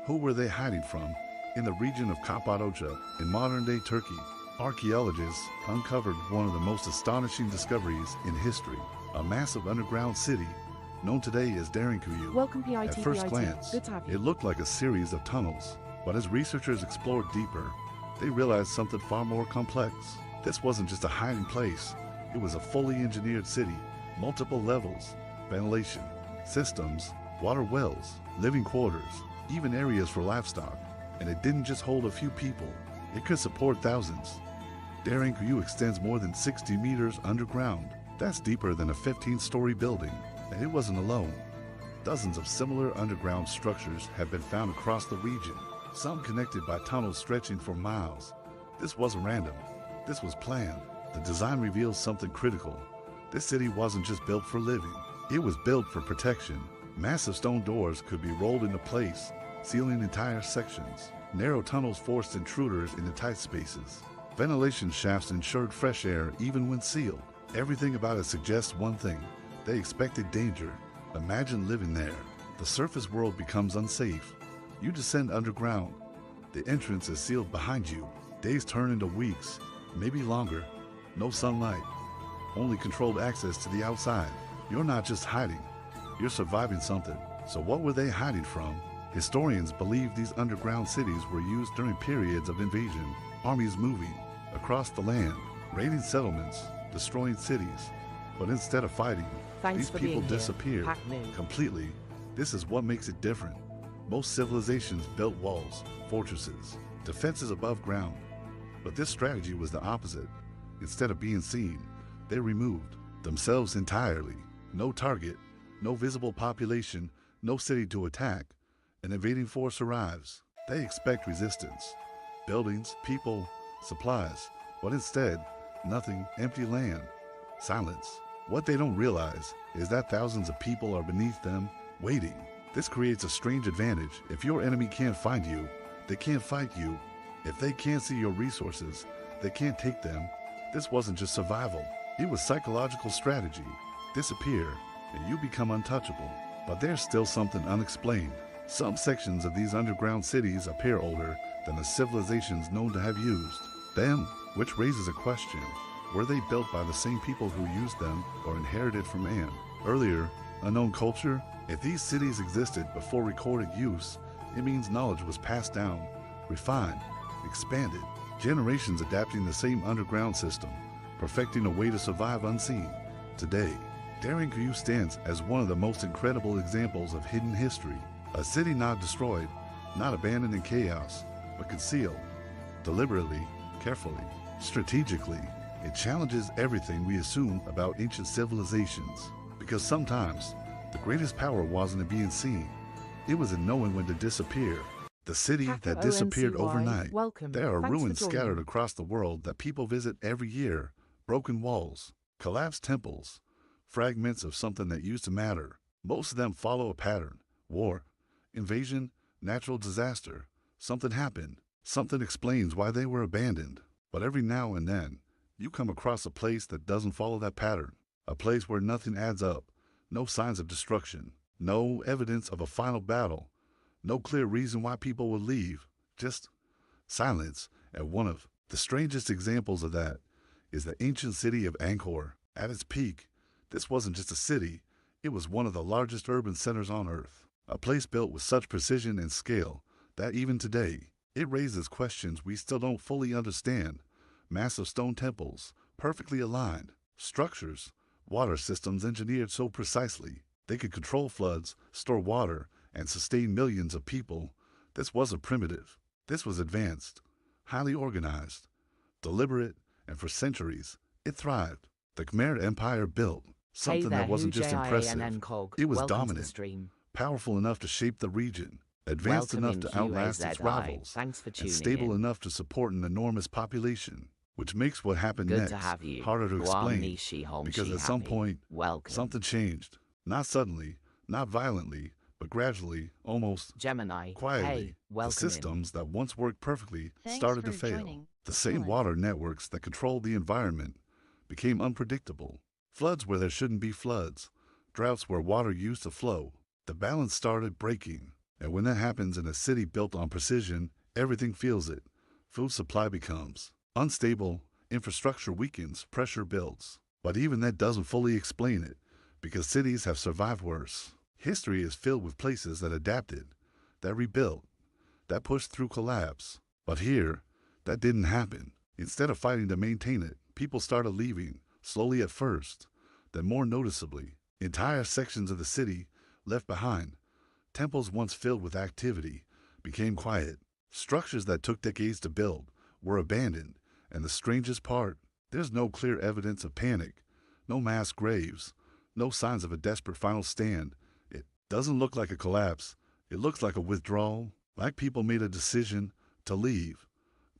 who were they hiding from? In the region of Cappadocia, in modern-day Turkey, archaeologists uncovered one of the most astonishing discoveries in history, a massive underground city known today as Derinkuyu. Welcome, PIT. At first glance, Good to have you. it looked like a series of tunnels, but as researchers explored deeper, they realized something far more complex. This wasn't just a hiding place, it was a fully engineered city, multiple levels, ventilation, systems, water wells, living quarters, even areas for livestock. And it didn't just hold a few people, it could support thousands. Derinkuyu extends more than 60 meters underground. That's deeper than a 15-story building. And it wasn't alone. Dozens of similar underground structures have been found across the region, some connected by tunnels stretching for miles. This wasn't random. This was planned. The design reveals something critical. This city wasn't just built for living. It was built for protection. Massive stone doors could be rolled into place, sealing entire sections. Narrow tunnels forced intruders into tight spaces. Ventilation shafts ensured fresh air even when sealed. Everything about it suggests one thing. They expected danger. Imagine living there. The surface world becomes unsafe. You descend underground. The entrance is sealed behind you. Days turn into weeks, maybe longer. No sunlight. Only controlled access to the outside. You're not just hiding. You're surviving something. So what were they hiding from? Historians believe these underground cities were used during periods of invasion, armies moving across the land, raiding settlements, destroying cities. But instead of fighting, Thanks these for people being here. disappeared Pac Man. completely. This is what makes it different. Most civilizations built walls, fortresses, defenses above ground. But this strategy was the opposite. Instead of being seen, they removed themselves entirely. No target, no visible population, no city to attack. An invading force arrives. They expect resistance. Buildings, people, supplies. But instead, nothing, empty land, silence. What they don't realize is that thousands of people are beneath them, waiting. This creates a strange advantage. If your enemy can't find you, they can't fight you. If they can't see your resources, they can't take them. This wasn't just survival. It was psychological strategy. Disappear, and you become untouchable. But there's still something unexplained. Some sections of these underground cities appear older than the civilizations known to have used them, which raises a question. Were they built by the same people who used them or inherited from an earlier, unknown culture? If these cities existed before recorded use, it means knowledge was passed down, refined, expanded, generations adapting the same underground system, perfecting a way to survive unseen. Today, Darinkyu stands as one of the most incredible examples of hidden history. A city not destroyed, not abandoned in chaos, but concealed, deliberately, carefully, strategically. It challenges everything we assume about ancient civilizations. Because sometimes, the greatest power wasn't in being seen. It was in knowing when to disappear. The city Hacker that disappeared ONCY, overnight. welcome. There are Thanks for ruins joining. scattered across the world that people visit every year. Broken walls, collapsed temples, fragments of something that used to matter. Most of them follow a pattern. War, invasion, natural disaster. Something happened. Something explains why they were abandoned. But every now and then, you come across a place that doesn't follow that pattern. A place where nothing adds up. No signs of destruction. No evidence of a final battle. No clear reason why people would leave. Just silence. And one of the strangest examples of that is the ancient city of Angkor. At its peak, this wasn't just a city. It was one of the largest urban centers on Earth. A place built with such precision and scale that even today, it raises questions we still don't fully understand. Massive stone temples, perfectly aligned. Structures, water systems engineered so precisely they could control floods, store water, and sustain millions of people. This wasn't primitive. This was advanced, highly organized, deliberate, and for centuries, it thrived. The Khmer Empire built something that wasn't just impressive. It was dominant, powerful enough to shape the region, advanced enough to outlast its rivals, Thanks for and tuning stable in. enough to support an enormous population, which makes what happened Good next to have you. harder to explain. Guamnishi Home Because at Shi some Happy. point, welcome. something changed. Not suddenly, not violently, but gradually, almost Gemini. quietly. Hey, welcome The systems that once worked perfectly Thanks started to for fail. joining. The same Excellent. water networks that controlled the environment became unpredictable. Floods where there shouldn't be floods. Droughts where water used to flow. The balance started breaking. And when that happens in a city built on precision, everything feels it. Food supply becomes unstable, infrastructure weakens, pressure builds. But even that doesn't fully explain it, because cities have survived worse. History is filled with places that adapted, that rebuilt, that pushed through collapse. But here, that didn't happen. Instead of fighting to maintain it, people started leaving, slowly at first, then more noticeably. Entire sections of the city left behind. Temples once filled with activity became quiet. Structures that took decades to build were abandoned. And the strangest part, there's no clear evidence of panic, no mass graves, no signs of a desperate final stand. It doesn't look like a collapse. It looks like a withdrawal, like people made a decision to leave,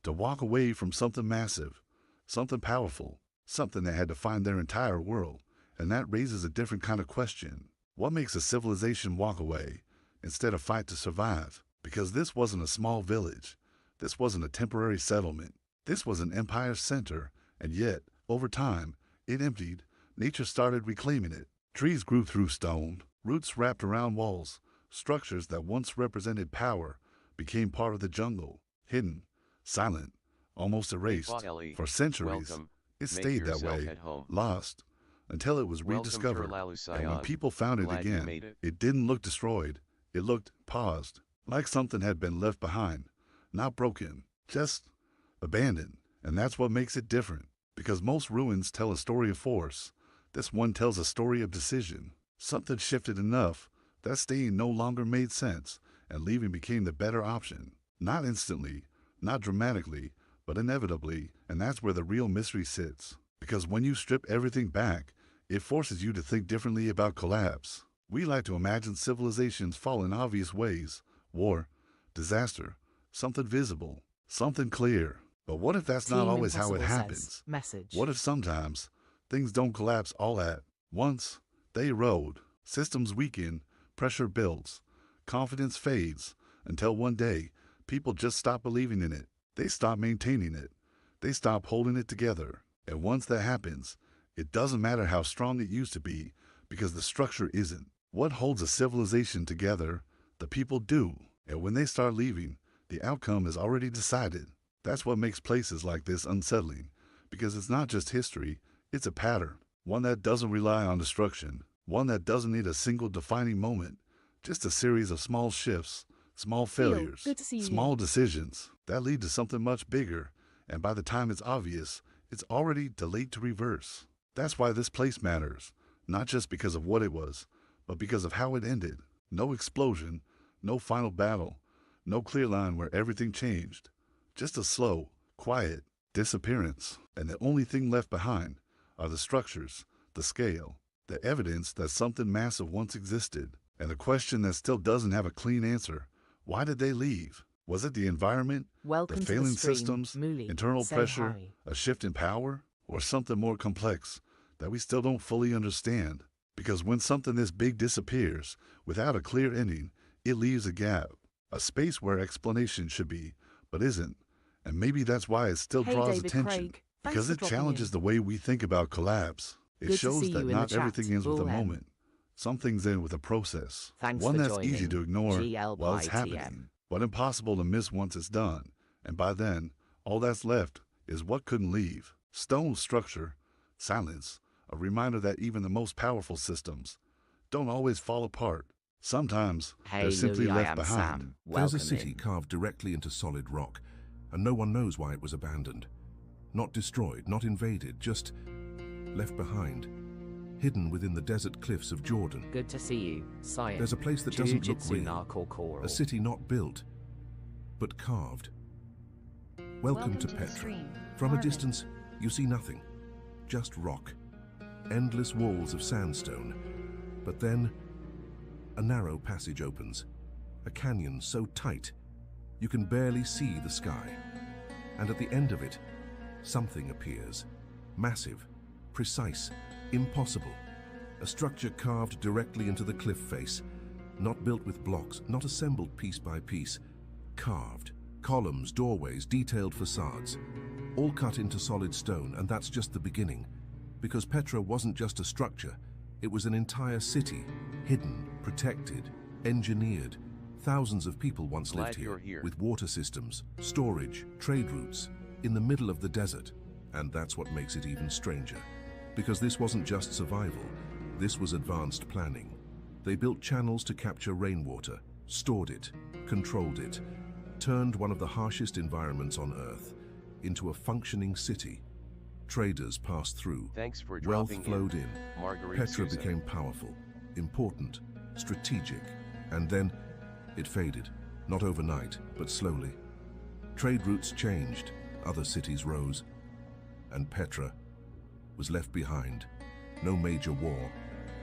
to walk away from something massive, something powerful, something that had defined their entire world. And that raises a different kind of question. What makes a civilization walk away instead of fight to survive? Because this wasn't a small village. This wasn't a temporary settlement. This was an empire's center, and yet, over time, it emptied. Nature started reclaiming it. Trees grew through stone, roots wrapped around walls. Structures that once represented power became part of the jungle, hidden, silent, almost erased. For centuries, it stayed that way, lost, until it was rediscovered. And when people found it again, it didn't look destroyed. It looked paused, like something had been left behind, not broken, just abandoned. And that's what makes it different, because most ruins tell a story of force. This one tells a story of decision. Something shifted enough that staying no longer made sense, and leaving became the better option. Not instantly, not dramatically, but inevitably, and that's where the real mystery sits. Because when you strip everything back, it forces you to think differently about collapse. We like to imagine civilizations fall in obvious ways: war, disaster, something visible, something clear. But what if that's not Team always how it Impossible happens? says, message. What if sometimes things don't collapse all at once? They erode, systems weaken, pressure builds, confidence fades, until one day people just stop believing in it. They stop maintaining it. They stop holding it together. And once that happens, it doesn't matter how strong it used to be, because the structure isn't. What holds a civilization together? The people do. And when they start leaving, the outcome is already decided. That's what makes places like this unsettling, because it's not just history, it's a pattern. One that doesn't rely on destruction. One that doesn't need a single defining moment. Just a series of small shifts, small failures, good to see you. small decisions that lead to something much bigger. And by the time it's obvious, it's already too late to reverse. That's why this place matters, not just because of what it was, but because of how it ended. No explosion, no final battle, no clear line where everything changed. Just a slow, quiet disappearance. And the only thing left behind are the structures, the scale, the evidence that something massive once existed. And the question that still doesn't have a clean answer: why did they leave? Was it the environment, Welcome the to the failing stream, systems, Mooley. internal Say pressure, hi. a shift in power, or something more complex that we still don't fully understand? Because when something this big disappears without a clear ending, it leaves a gap, a space where explanation should be, but isn't. And maybe that's why it still Hey, draws David attention, Craig. Thanks because for it dropping challenges in. the way we think about collapse. It Good to shows see that you in the not chat, everything ends with a Bullhead. moment. Some things end with a process, Thanks one for that's easy joining. to ignore GL while it's by happening, TM. but impossible to miss once it's done. And by then, all that's left is what couldn't leave. Stone structure, silence, a reminder that even the most powerful systems don't always fall apart. Sometimes Hey, they're simply Louis, I left am behind. Sam. There's Welcome a city in. carved directly into solid rock, and no one knows why it was abandoned. Not destroyed, not invaded, just left behind, hidden within the desert cliffs of Jordan. Good to see you, Science. There's a place that doesn't look real, real. a city not built, but carved. Welcome to the Petra. stream, From a Marvin. distance, you see nothing, just rock, endless walls of sandstone. But then, a narrow passage opens, a canyon so tight, you can barely see the sky. And at the end of it, something appears, massive, precise, impossible. A structure carved directly into the cliff face, not built with blocks, not assembled piece by piece, carved. Columns, doorways, detailed facades, all cut into solid stone, and that's just the beginning. Because Petra wasn't just a structure, it was an entire city, hidden, protected, engineered. Thousands of people once lived here, with water systems, storage, trade routes, in the middle of the desert. And that's what makes it even stranger. Because this wasn't just survival, this was advanced planning. They built channels to capture rainwater, stored it, controlled it, turned one of the harshest environments on Earth into a functioning city. Traders passed through. Thanks for Wealth dropping flowed in. Marguerite Petra Susan. became powerful, important, strategic, and then it faded. Not overnight, but slowly. Trade routes changed, other cities rose, and Petra was left behind. No major war,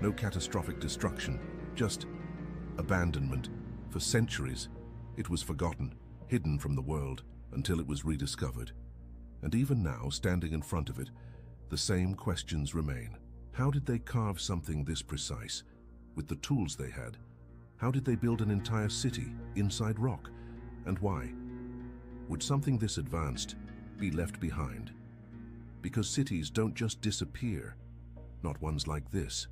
no catastrophic destruction, just abandonment. For centuries, it was forgotten, hidden from the world, until it was rediscovered. And even now, standing in front of it, the same questions remain. How did they carve something this precise, with the tools they had? How did they build an entire city inside rock? And why? Would something this advanced be left behind. Because cities don't just disappear, not ones like this,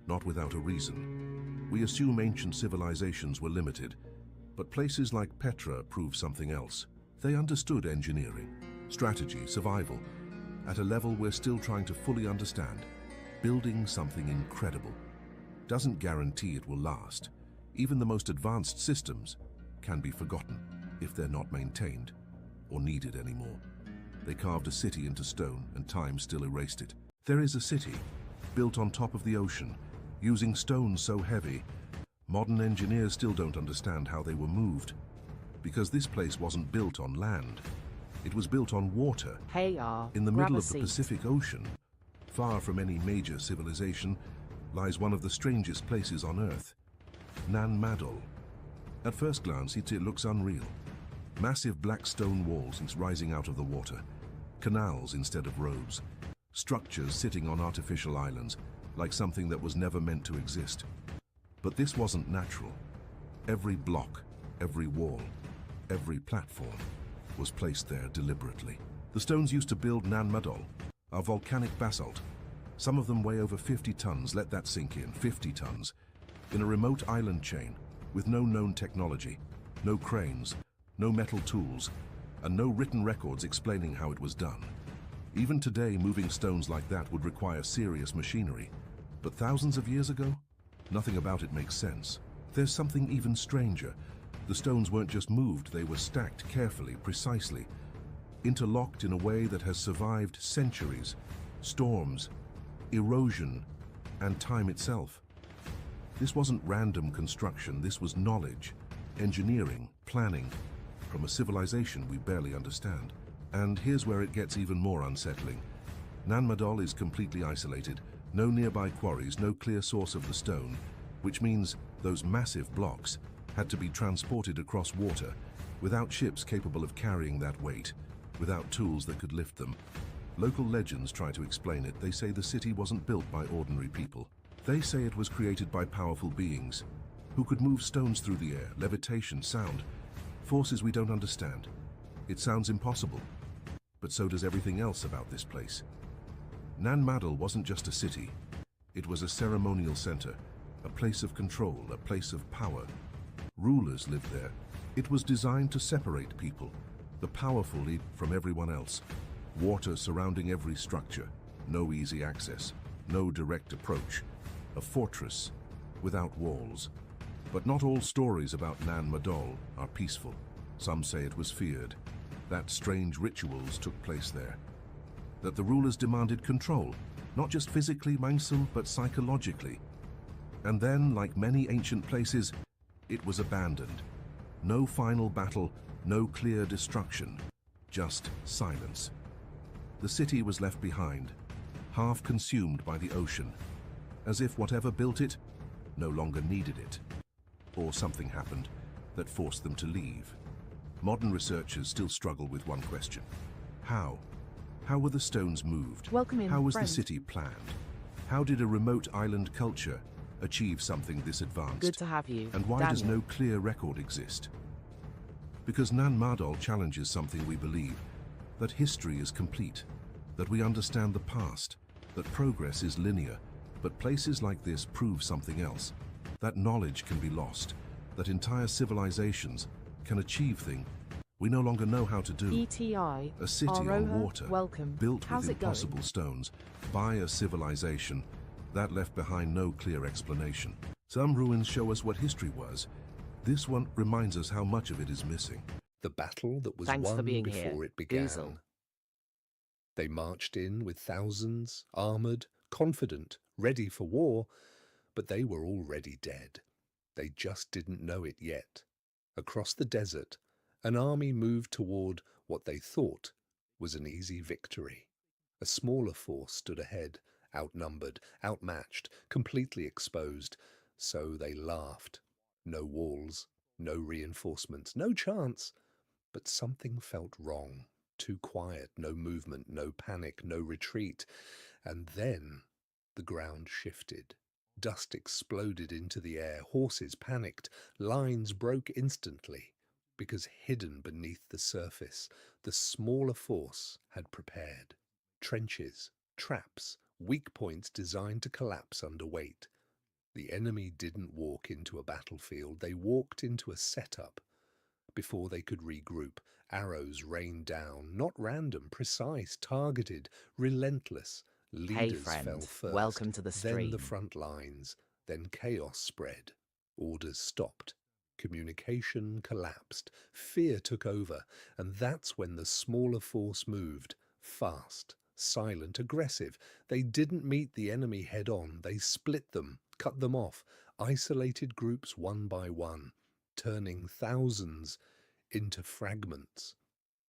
not without a reason. We assume ancient civilizations were limited, but places like Petra prove something else. They understood engineering, strategy, survival, at a level we're still trying to fully understand. Building something incredible doesn't guarantee it will last. Even the most advanced systems can be forgotten if they're not maintained or needed anymore. They carved a city into stone and time still erased it. There is a city built on top of the ocean, using stones so heavy, modern engineers still don't understand how they were moved. Because this place wasn't built on land. It was built on water, Hey, in the grab middle a of the seat. Pacific Ocean. Far from any major civilization lies one of the strangest places on Earth, Nan Madol. At first glance, it looks unreal. Massive black stone walls rising out of the water, canals instead of roads, structures sitting on artificial islands, like something that was never meant to exist. But this wasn't natural. Every block, every wall, every platform was placed there deliberately. The stones used to build Nan Madol are volcanic basalt. Some of them weigh over 50 tons, let that sink in, 50 tons, in a remote island chain with no known technology, no cranes, no metal tools, and no written records explaining how it was done. Even today, moving stones like that would require serious machinery. But thousands of years ago, nothing about it makes sense. There's something even stranger. The stones weren't just moved, they were stacked carefully, precisely, interlocked in a way that has survived centuries, storms, erosion, and time itself. This wasn't random construction, this was knowledge, engineering, planning, from a civilization we barely understand. And here's where it gets even more unsettling. Nan Madol is completely isolated, no nearby quarries, no clear source of the stone, which means those massive blocks had to be transported across water, without ships capable of carrying that weight, without tools that could lift them. Local legends try to explain it. They say the city wasn't built by ordinary people. They say it was created by powerful beings, who could move stones through the air, levitation, sound, forces we don't understand. It sounds impossible, but so does everything else about this place. Nan Madol wasn't just a city. It was a ceremonial center, a place of control, a place of power. Rulers lived there. It was designed to separate people, the powerful from everyone else. Water surrounding every structure, no easy access, no direct approach. A fortress without walls. But not all stories about Nan Madol are peaceful. Some say it was feared, that strange rituals took place there, that the rulers demanded control, not just physically, mindful, but psychologically. And then, like many ancient places, it was abandoned. No final battle, no clear destruction, just silence. The city was left behind, half consumed by the ocean, as if whatever built it no longer needed it. Or something happened that forced them to leave. Modern researchers still struggle with one question. How? How were the stones moved? Welcome in, How was friend. the city planned? How did a remote island culture achieve something this advanced? Good to have you, And why Daniel. does no clear record exist? Because Nan Madol challenges something we believe, that history is complete, that we understand the past, that progress is linear, but places like this prove something else, that knowledge can be lost, that entire civilizations can achieve things we no longer know how to do. ETI, A city Aroha, on water, welcome. built How's with it going? impossible stones, by a civilization that left behind no clear explanation. Some ruins show us what history was. This one reminds us how much of it is missing. The battle that was Thanks for won being before here, it began. Diesel. They marched in with thousands, armored, confident, ready for war, but they were already dead. They just didn't know it yet. Across the desert, an army moved toward what they thought was an easy victory. A smaller force stood ahead, outnumbered, outmatched, completely exposed. So they laughed. No walls, no reinforcements, no chance. But something felt wrong. Too quiet, no movement, no panic, no retreat. And then the ground shifted. Dust exploded into the air. Horses panicked. Lines broke instantly. because hidden beneath the surface, the smaller force had prepared. Trenches, traps, weak points designed to collapse under weight. The enemy didn't walk into a battlefield, they walked into a setup. Before they could regroup, arrows rained down, not random, precise, targeted, relentless. Hey Leaders fell friends, first, welcome to the then the stream. front lines, then chaos spread. Orders stopped. Communication collapsed. Fear took over, and that's when the smaller force moved. Fast, silent, aggressive. They didn't meet the enemy head-on. They split them, cut them off, isolated groups one by one, turning thousands into fragments.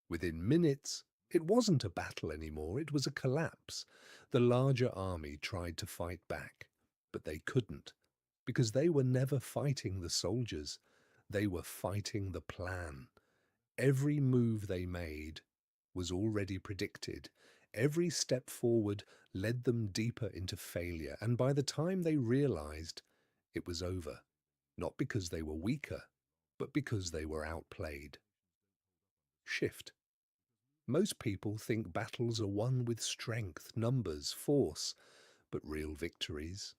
Within minutes, it wasn't a battle anymore, it was a collapse. The larger army tried to fight back, but they couldn't, because they were never fighting the soldiers. They were fighting the plan. Every move they made was already predicted. Every step forward led them deeper into failure, and by the time they realized, it was over. Not because they were weaker, but because they were outplayed. Shift. Most people think battles are won with strength, numbers, force, but real victories,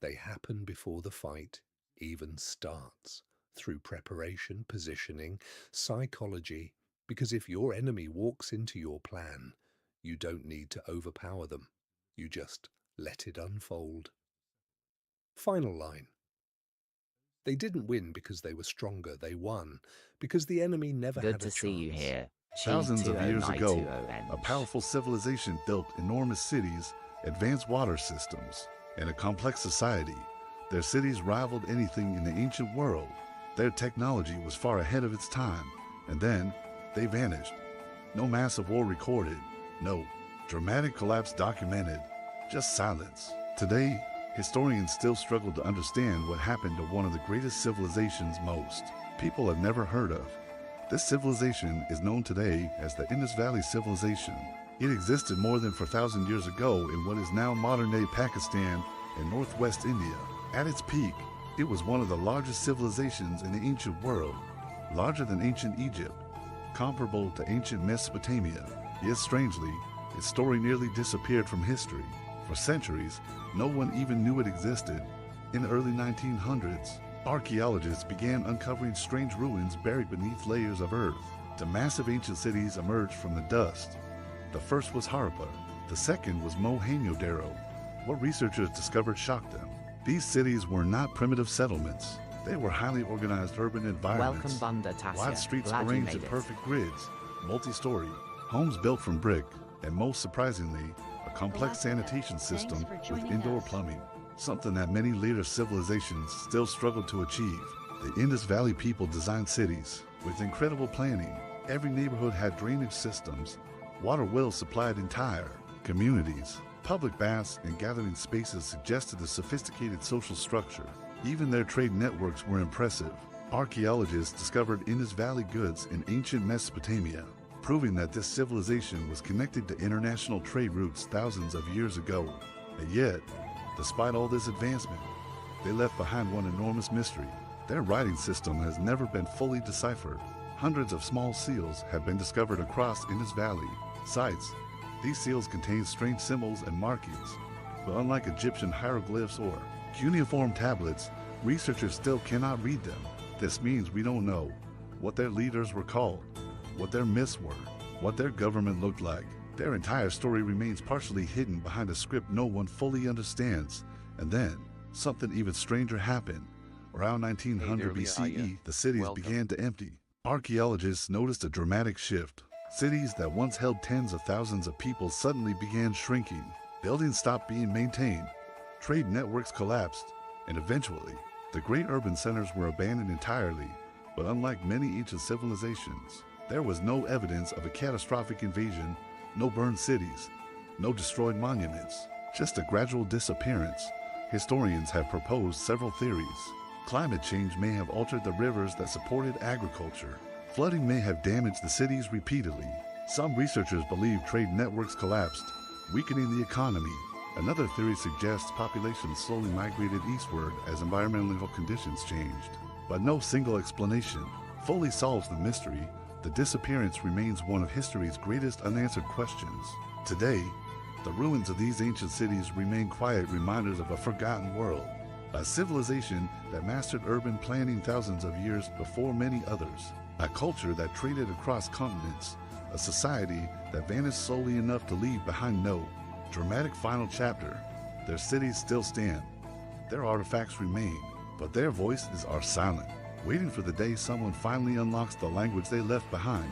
they happen before the fight even starts, through preparation, positioning, psychology, because if your enemy walks into your plan, you don't need to overpower them. You just let it unfold. Final line. They didn't win because they were stronger. They won because the enemy never had a Good chance. to see you here. Thousands of years ago, Chi2090. a powerful civilization built enormous cities, advanced water systems, and a complex society. Their cities rivaled anything in the ancient world. Their technology was far ahead of its time, and then they vanished. No massive war recorded, no dramatic collapse documented, just silence. Today, historians still struggle to understand what happened to one of the greatest civilizations most people have never heard of. This civilization is known today as the Indus Valley Civilization. It existed more than 4,000 years ago in what is now modern-day Pakistan and northwest India. At its peak, it was one of the largest civilizations in the ancient world, larger than ancient Egypt, comparable to ancient Mesopotamia. Yet strangely, its story nearly disappeared from history. For centuries, no one even knew it existed. In the early 1900s, archaeologists began uncovering strange ruins buried beneath layers of earth. The massive ancient cities emerged from the dust. The first was Harappa. The second was Mohenjo-Daro. What researchers discovered shocked them. These cities were not primitive settlements. They were highly organized urban environments. Welcome, Bunda Tassia. Wide streets Glad you arranged made in it. perfect grids, multi-story, homes built from brick, and most surprisingly, a complex sanitation system with indoor plumbing, something that many later civilizations still struggled to achieve. The Indus Valley people designed cities with incredible planning. Every neighborhood had drainage systems, water wells supplied entire communities. Public baths and gathering spaces suggested a sophisticated social structure. Even their trade networks were impressive. Archaeologists discovered Indus Valley goods in ancient Mesopotamia, proving that this civilization was connected to international trade routes thousands of years ago. And yet, despite all this advancement, they left behind one enormous mystery. Their writing system has never been fully deciphered. Hundreds of small seals have been discovered across Indus Valley sites. These seals contain strange symbols and markings, but unlike Egyptian hieroglyphs or cuneiform tablets, researchers still cannot read them. This means we don't know what their leaders were called, what their myths were, what their government looked like. Their entire story remains partially hidden behind a script no one fully understands. And then, something even stranger happened. Around 1900 BCE, the cities began to empty. Archaeologists noticed a dramatic shift. Cities that once held tens of thousands of people suddenly began shrinking. Buildings stopped being maintained. Trade networks collapsed. And eventually, the great urban centers were abandoned entirely. But unlike many ancient civilizations, there was no evidence of a catastrophic invasion, no burned cities, no destroyed monuments, just a gradual disappearance. Historians have proposed several theories. Climate change may have altered the rivers that supported agriculture. Flooding may have damaged the cities repeatedly. Some researchers believe trade networks collapsed, weakening the economy. Another theory suggests populations slowly migrated eastward as environmental conditions changed. But no single explanation fully solves the mystery, the disappearance remains one of history's greatest unanswered questions. Today, the ruins of these ancient cities remain quiet reminders of a forgotten world, a civilization that mastered urban planning thousands of years before many others, a culture that traded across continents, a society that vanished slowly enough to leave behind no dramatic final chapter. Their cities still stand, their artifacts remain, but their voices are silent, waiting for the day someone finally unlocks the language they left behind.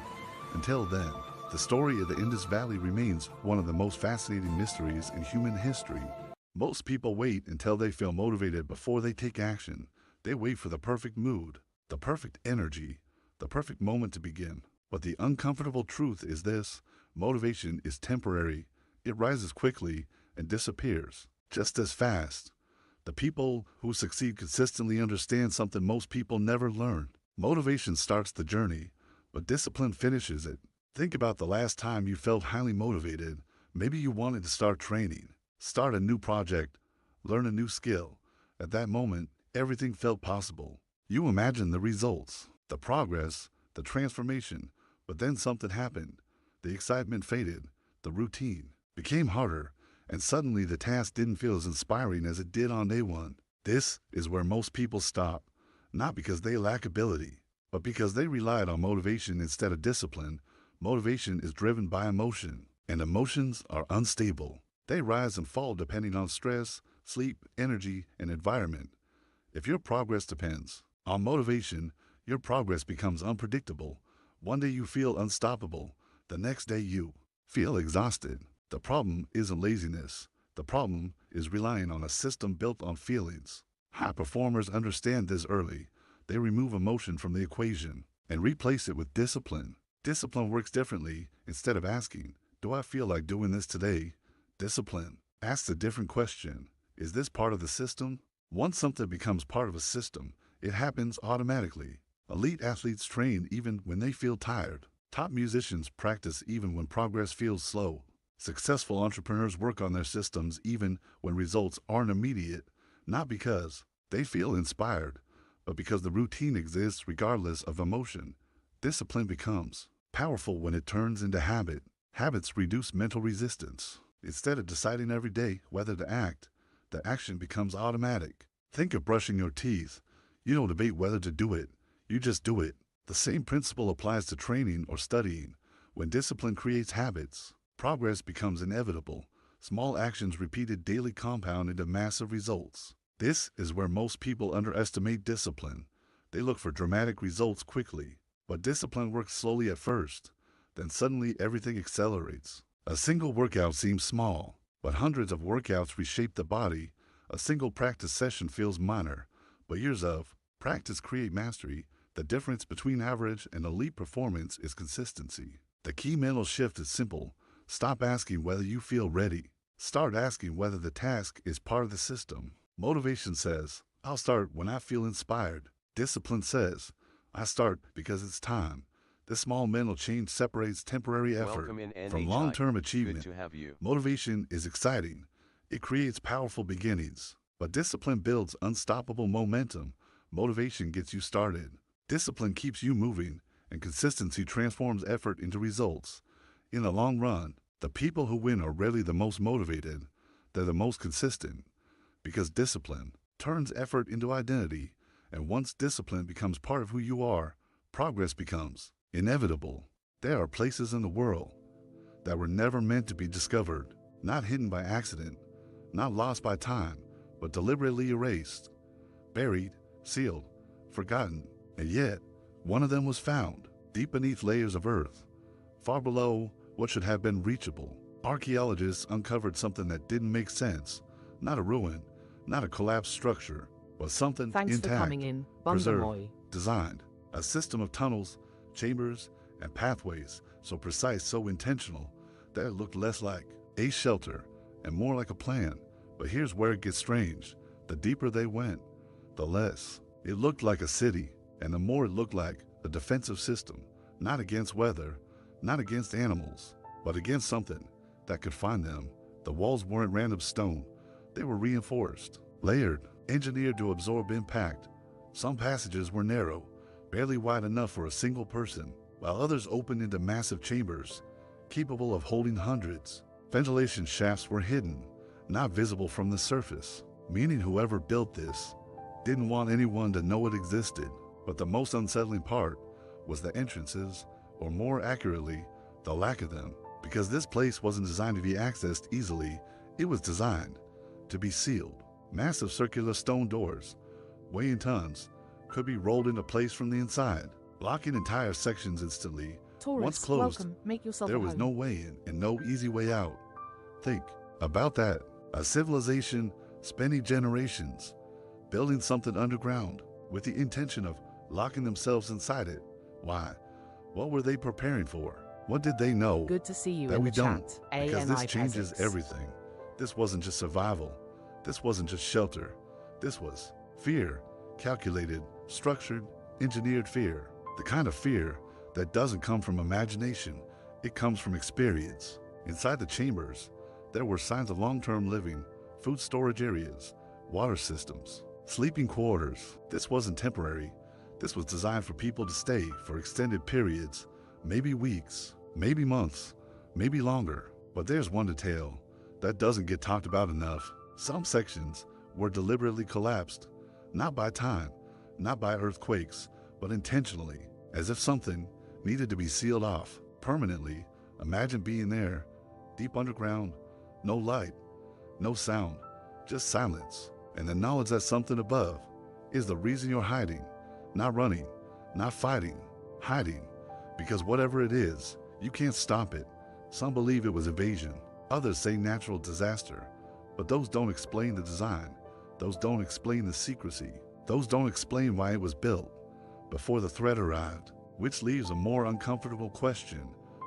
Until then, the story of the Indus Valley remains one of the most fascinating mysteries in human history. Most people wait until they feel motivated before they take action. They wait for the perfect mood, the perfect energy, the perfect moment to begin. But the uncomfortable truth is this: motivation is temporary. It rises quickly and disappears just as fast. The people who succeed consistently understand something most people never learn. Motivation starts the journey, but discipline finishes it. Think about the last time you felt highly motivated. Maybe you wanted to start training, start a new project, learn a new skill. At that moment, everything felt possible. You imagined the results, the progress, the transformation, but then something happened. The excitement faded, the routine became harder, and suddenly the task didn't feel as inspiring as it did on day one. This is where most people stop, not because they lack ability, but because they relied on motivation instead of discipline. Motivation is driven by emotion, and emotions are unstable. They rise and fall depending on stress, sleep, energy, and environment. If your progress depends on motivation, your progress becomes unpredictable. One day you feel unstoppable, the next day you feel exhausted. The problem isn't laziness. The problem is relying on a system built on feelings. High performers understand this early. They remove emotion from the equation and replace it with discipline. Discipline works differently. Instead of asking, "Do I feel like doing this today?" Discipline asks a different question. Is this part of the system? Once something becomes part of a system, it happens automatically. Elite athletes train even when they feel tired. Top musicians practice even when progress feels slow. Successful entrepreneurs work on their systems even when results aren't immediate, not because they feel inspired, but because the routine exists regardless of emotion. Discipline becomes powerful when it turns into habit. Habits reduce mental resistance. Instead of deciding every day whether to act, the action becomes automatic. Think of brushing your teeth. You don't debate whether to do it. You just do it. The same principle applies to training or studying. When discipline creates habits, progress becomes inevitable. Small actions repeated daily compound into massive results. This is where most people underestimate discipline. They look for dramatic results quickly, but discipline works slowly at first. Then suddenly everything accelerates. A single workout seems small, but hundreds of workouts reshape the body. A single practice session feels minor, but years of practice create mastery. The difference between average and elite performance is consistency. The key mental shift is simple. Stop asking whether you feel ready. Start asking whether the task is part of the system. Motivation says, "I'll start when I feel inspired." Discipline says, "I start because it's time." This small mental change separates temporary effort from long-term achievement. Good to have you. Motivation is exciting. It creates powerful beginnings, but discipline builds unstoppable momentum. Motivation gets you started. Discipline keeps you moving, and consistency transforms effort into results. In the long run, the people who win are rarely the most motivated. They're the most consistent, because discipline turns effort into identity, and once discipline becomes part of who you are, progress becomes inevitable. There are places in the world that were never meant to be discovered, not hidden by accident, not lost by time, but deliberately erased, buried, sealed, forgotten. And yet, one of them was found, deep beneath layers of earth, far below what should have been reachable. Archaeologists uncovered something that didn't make sense. Not a ruin, not a collapsed structure, but something Thanks intact, for coming in, preserved, Bondamoy. designed. A system of tunnels, chambers, and pathways so precise, so intentional, that it looked less like a shelter and more like a plan. But here's where it gets strange. The deeper they went, the less. It looked like a city, and the more it looked like a defensive system, not against weather, not against animals, but against something that could find them. The walls weren't random stone. They were reinforced, layered, engineered to absorb impact. Some passages were narrow, barely wide enough for a single person, while others opened into massive chambers, capable of holding hundreds. Ventilation shafts were hidden, not visible from the surface, meaning whoever built this didn't want anyone to know it existed. But the most unsettling part was the entrances, or more accurately, the lack of them. Because this place wasn't designed to be accessed easily, it was designed to be sealed. Massive circular stone doors, weighing tons, could be rolled into place from the inside, locking entire sections instantly. Once Tourists, closed, welcome. Make yourself there at was home. no way in and no easy way out. Think about that. A civilization spending generations building something underground with the intention of locking themselves inside it. Why? What were they preparing for? What did they know Good to see you that in we the don't? chat. Because this ANI changes Peasants. everything. This wasn't just survival. This wasn't just shelter. This was fear. Calculated, structured, engineered fear. The kind of fear that doesn't come from imagination. It comes from experience. Inside the chambers, there were signs of long-term living, food storage areas, water systems, sleeping quarters. This wasn't temporary. This was designed for people to stay for extended periods, maybe weeks, maybe months, maybe longer. But there's one detail that doesn't get talked about enough. Some sections were deliberately collapsed, not by time, not by earthquakes, but intentionally, as if something needed to be sealed off permanently. Imagine being there, deep underground, no light, no sound, just silence, and the knowledge that something above is the reason you're hiding, not running, not fighting, hiding, because whatever it is, you can't stop it. Some believe it was invasion, others say natural disaster, but those don't explain the design, those don't explain the secrecy, those don't explain why it was built before the threat arrived, which leaves a more uncomfortable question.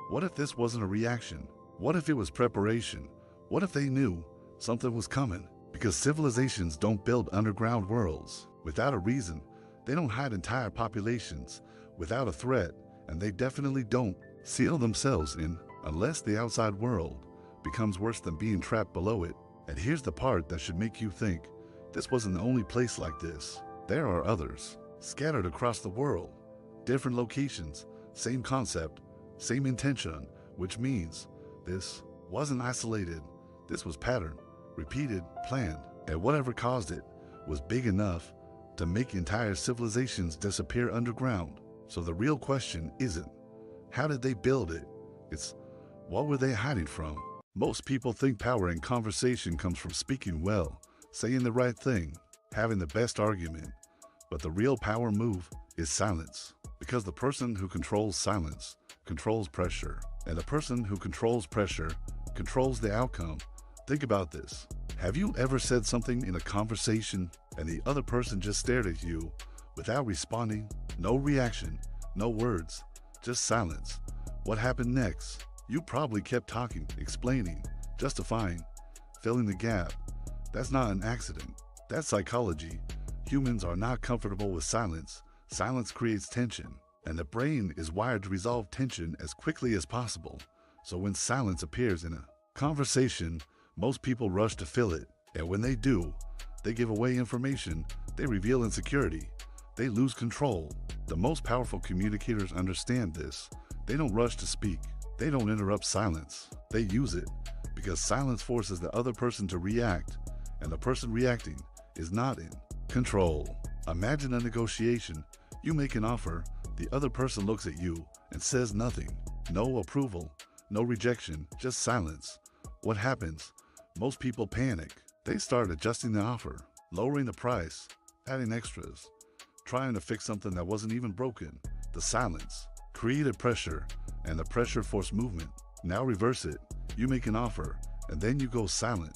What if this wasn't a reaction? What if it was preparation? What if they knew something was coming? Because civilizations don't build underground worlds without a reason. They don't hide entire populations without a threat, and they definitely don't seal themselves in unless the outside world becomes worse than being trapped below it. And here's the part that should make you think, this wasn't the only place like this. There are others, scattered across the world, different locations, same concept, same intention, which means this wasn't isolated. This was patterned, repeated, planned, and whatever caused it was big enough to make entire civilizations disappear underground. So the real question isn't, how did they build it? It's, what were they hiding from? Most people think power in conversation comes from speaking well, saying the right thing, having the best argument. But the real power move is silence. Because the person who controls silence controls pressure. And the person who controls pressure controls the outcome. Think about this. Have you ever said something in a conversation and the other person just stared at you without responding? No reaction, no words, just silence. What happened next? You probably kept talking, explaining, justifying, filling the gap. That's not an accident. That's psychology. Humans are not comfortable with silence. Silence creates tension, and the brain is wired to resolve tension as quickly as possible. So when silence appears in a conversation, most people rush to fill it. And when they do, they give away information, they reveal insecurity, they lose control. The most powerful communicators understand this. They don't rush to speak. They don't interrupt silence. They use it because silence forces the other person to react, and the person reacting is not in control. Imagine a negotiation. You make an offer, the other person looks at you and says nothing. No approval, no rejection, just silence. What happens? Most people panic. They start adjusting the offer, lowering the price, adding extras, trying to fix something that wasn't even broken. The silence created pressure, and the pressure forced movement. Now reverse it. You make an offer, and then you go silent.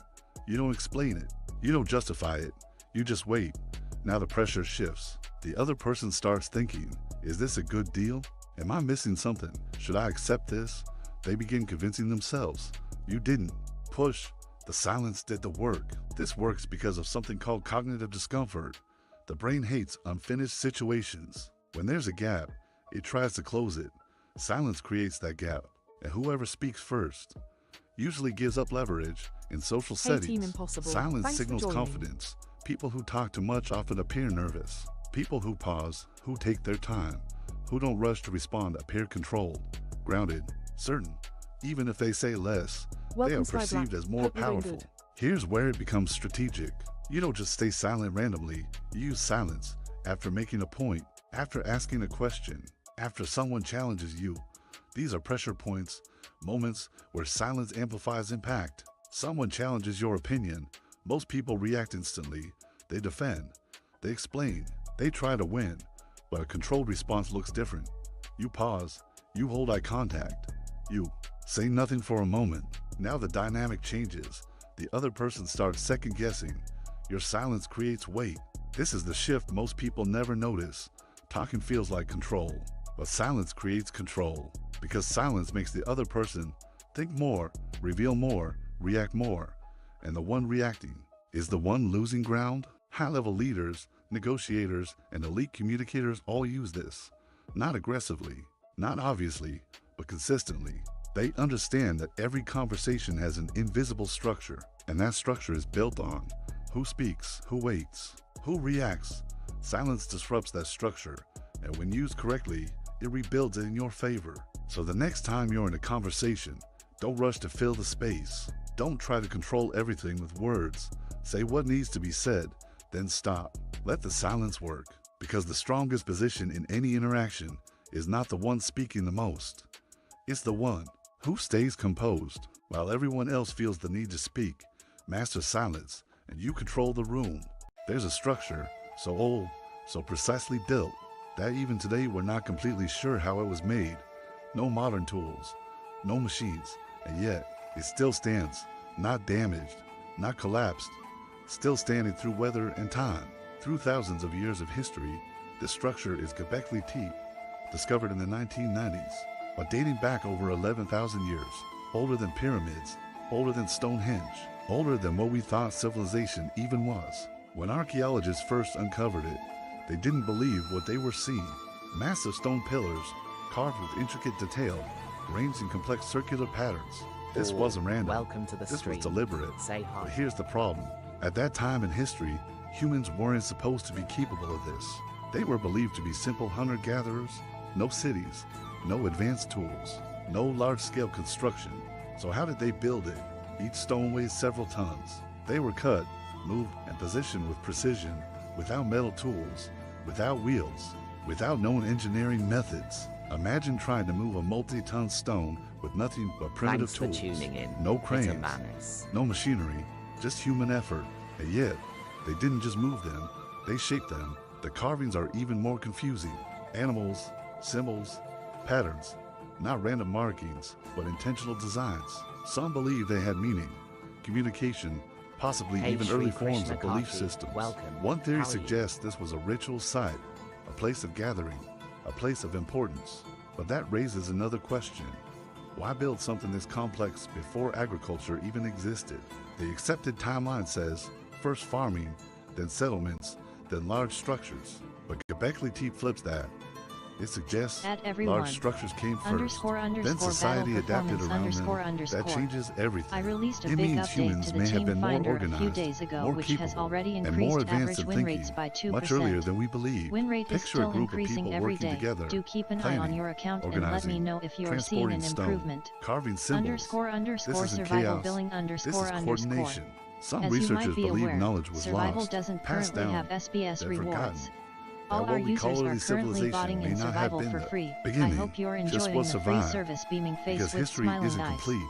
You don't explain it. You don't justify it. You just wait. Now the pressure shifts. The other person starts thinking, is this a good deal? Am I missing something? Should I accept this? They begin convincing themselves. You didn't. Push. The silence did the work. This works because of something called cognitive discomfort. The brain hates unfinished situations. When there's a gap, it tries to close it. Silence creates that gap, and whoever speaks first usually gives up leverage. In social Hey, Team settings, Impossible. silence Thanks for signals joining. confidence. People who talk too much often appear nervous. People who pause, who take their time, who don't rush to respond appear controlled, grounded, certain. Even if they say less, they Welcome, are Sky perceived Black. as more Hope you're doing powerful. good. Here's where it becomes strategic. You don't just stay silent randomly. You use silence after making a point, after asking a question, after someone challenges you. These are pressure points, moments where silence amplifies impact. Someone challenges your opinion. Most people react instantly. They defend. They explain. They try to win. But a controlled response looks different. You pause. You hold eye contact. You say nothing for a moment. Now the dynamic changes. The other person starts second guessing. Your silence creates weight. This is the shift most people never notice. Talking feels like control, but silence creates control. Because silence makes the other person think more, reveal more, react more. And the one reacting is the one losing ground. High-level leaders, negotiators, and elite communicators all use this. Not aggressively, not obviously, but consistently. They understand that every conversation has an invisible structure, and that structure is built on who speaks, who waits, who reacts. Silence disrupts that structure, and when used correctly, it rebuilds it in your favor. So the next time you're in a conversation, don't rush to fill the space. Don't try to control everything with words. Say what needs to be said, then stop. Let the silence work, because the strongest position in any interaction is not the one speaking the most. It's the one who stays composed while everyone else feels the need to speak. Master silence, and you control the room. There's a structure so old, so precisely built, that even today we're not completely sure how it was made. No modern tools, no machines, and yet it still stands, not damaged, not collapsed, still standing through weather and time. Through thousands of years of history, this structure is Göbekli Tepe, discovered in the 1990s, but dating back over 11,000 years, older than pyramids, older than Stonehenge, older than what we thought civilization even was. When archaeologists first uncovered it, they didn't believe what they were seeing. Massive stone pillars, carved with intricate detail, arranged in complex circular patterns. This wasn't random. Welcome to the This stream. was deliberate. Say hi. But here's the problem. At that time in history, humans weren't supposed to be capable of this. They were believed to be simple hunter-gatherers, no cities, no advanced tools, no large-scale construction. So how did they build it? Each stone weighs several tons. They were cut, moved, and positioned with precision, without metal tools, without wheels, without known engineering methods. Imagine trying to move a multi-ton stone with nothing but primitive Thanks for tools. tuning in. No It's a cranes, madness. no machinery, just human effort. And yet, they didn't just move them, they shaped them. The carvings are even more confusing. Animals, symbols, patterns, not random markings, but intentional designs. Some believe they had meaning, communication, possibly Hey, even Shri early forms Krishna of belief Karthi, systems. welcome. One theory How are you? suggests this was a ritual site, a place of gathering, a place of importance. But that raises another question. Why build something this complex before agriculture even existed? The accepted timeline says first farming, then settlements, then large structures. But Göbekli Tepe flips that. It suggests At everyone. large structures came first, Underscore then underscore society battle adapted performance around underscore them. underscore. That changes everything. I released a It big means update humans to the may have Team been more Finder a organized, few days ago, more which capable, has already and increased more advanced average in win thinking, rates by 2%. much earlier than we believe. Win rate is Picture still a group of increasing people every working day. together, Do keep an eye planning, on your account and let me organizing, know if you are seeing an transporting stone, improvement. carving symbols. Underscore underscore This isn't survival chaos. billing This underscore is underscore. coordination. Some As you researchers might be believe aware, knowledge was survival lost, doesn't passed currently down, have SBS then rewards. forgotten. All That our what we call users early are currently civilization botting may in not have survival been for the free. I beginning, hope you're just enjoying what the free survived. service beaming face Because with history smiling isn't eyes. complete.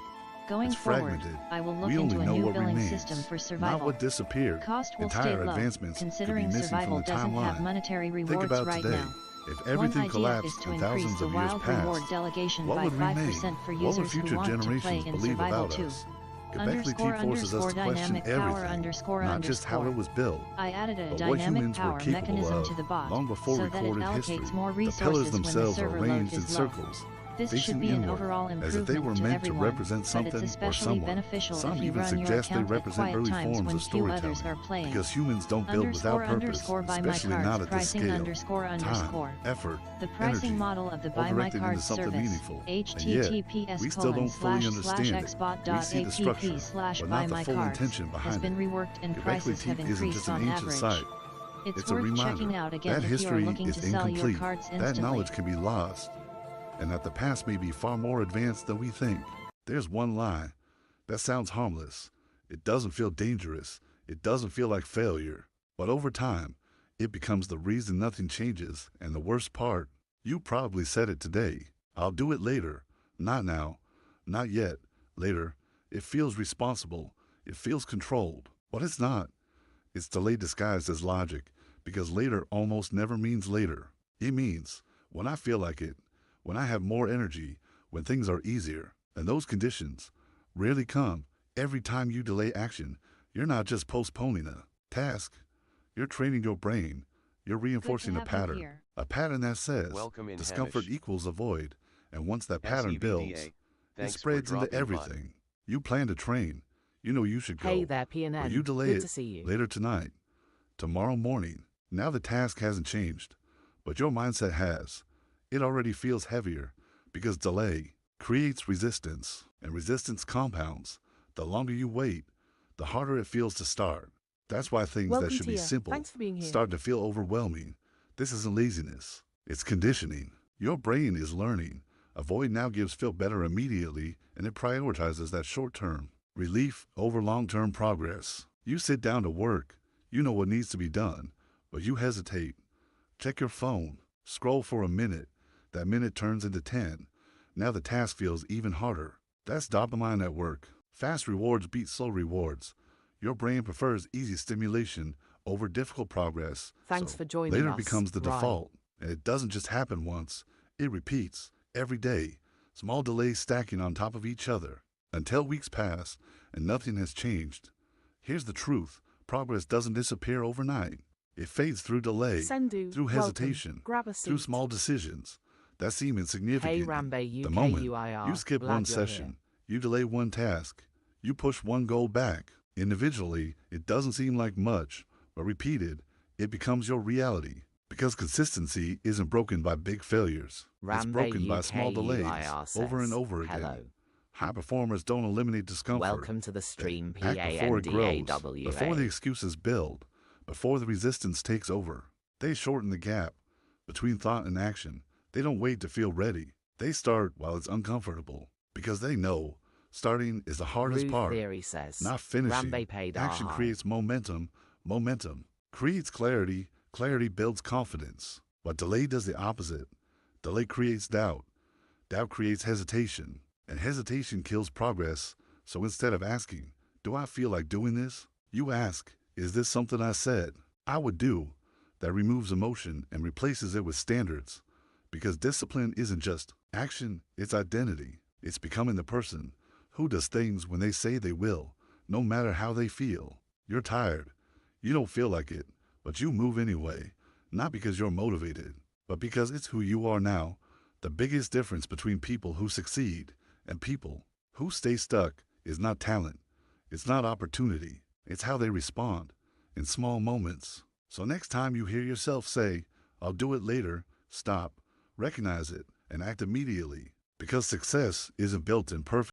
Going It's forward, fragmented. I will look We only into a know new what billing remains, system for not survival. what disappeared. Cost will Entire stay low, advancements considering could be missing survival from the doesn't have timeline. monetary Think rewards about right today. now. If One everything idea is collapsed to and increase thousands the of years wild reward passed, delegation what by would 5% remain? for What would users who future want to play generations in believe survival about too. us? Göbekli Underscore Tepe forces us underscore to question dynamic power everything, underscore not just how it underscore. was built, I added a but what dynamic humans were power capable mechanism of to the bot, long before so that it recorded allocates history. more The resources pillars when the themselves are server load arranged in is low. circles, This facing should be an inward, overall as if improvement they were to meant everyone, to represent but something it's or especially someone. beneficial Some if you even run your suggest they account at represent quiet early times forms when of few others storytelling, are playing. because humans don't build without purpose, Underscore buy my especially cards not at this pricing scale. underscore underscore. Time, effort, The pricing energy, model of the all Buy My directed into Cards something service, meaningful. And yet, https we still don't fully understand it. We see the xbot.app structure, slash but buy not the my full cards intention has behind been it. reworked and Göbekli prices have Tepe isn't increased just an on ancient average. site. It's a worth reminder checking out again that if you are history looking is to sell your incomplete, cards that instantly. knowledge can be lost, and that the past may be far more advanced than we think. There's one lie. That sounds harmless. It doesn't feel dangerous. It doesn't feel like failure. But over time, it becomes the reason nothing changes, and the worst part, you probably said it today. I'll do it later. Not now. Not yet. Later. It feels responsible. It feels controlled. But it's not. It's delay disguised as logic, because later almost never means later. It means when I feel like it, when I have more energy, when things are easier. And those conditions rarely come. Every time you delay action, you're not just postponing a task. You're training your brain. You're reinforcing a have you pattern. here. A pattern that says Welcome in, discomfort Hamish. equals avoid. And once that pattern SEVDA. builds, it Thanks for spreads into dropping by. everything. You plan to train. You know you should go. Hey there, PNN. But you delay Good it to see you. later tonight, tomorrow morning. Now the task hasn't changed, but your mindset has. It already feels heavier because delay creates resistance, and resistance compounds. The longer you wait, the harder it feels to start. That's why things Welcome, that should be Tia. simple Thanks for being here. start to feel overwhelming. This isn't laziness. It's conditioning. Your brain is learning. Avoid now gives feel better immediately, and it prioritizes that short-term relief over long-term progress. You sit down to work. You know what needs to be done, but you hesitate. Check your phone. Scroll for a minute. That minute turns into 10. Now the task feels even harder. That's dopamine at work. Fast rewards beat slow rewards. Your brain prefers easy stimulation over difficult progress. Thanks So for joining later us. becomes the Right. default. And it doesn't just happen once. It repeats every day. Small delays stacking on top of each other until weeks pass and nothing has changed. Here's the truth. Progress doesn't disappear overnight. It fades through delay, Sendu, through welcome. hesitation, Grab a seat. through small decisions that seem insignificant. Hey Rambe The UK moment UIR. you skip Glad one you're session, here. you delay one task, you push one goal back. Individually, it doesn't seem like much, but repeated, it becomes your reality. Because consistency isn't broken by big failures. It's Rambe broken by UK small delays UIR over and says, over again. hello. High performers don't eliminate discomfort. Welcome to the stream, They act before it grows, PANDAWA. before the excuses build, before the resistance takes over. They shorten the gap between thought and action. They don't wait to feel ready. They start while it's uncomfortable, because they know starting is the hardest Ruth part, Theory says, not finishing. Rambe paid Action our creates momentum. Momentum creates clarity. Clarity builds confidence. But delay does the opposite. Delay creates doubt. Doubt creates hesitation. And hesitation kills progress. So instead of asking, do I feel like doing this? You ask, is this something I said I would do? That removes emotion and replaces it with standards. Because discipline isn't just action, it's identity. It's becoming the person who does things when they say they will, no matter how they feel. You're tired. You don't feel like it, but you move anyway. Not because you're motivated, but because it's who you are now. The biggest difference between people who succeed and people who stay stuck is not talent. It's not opportunity. It's how they respond in small moments. So next time you hear yourself say, I'll do it later, stop, recognize it, and act immediately. Because success isn't built in perfect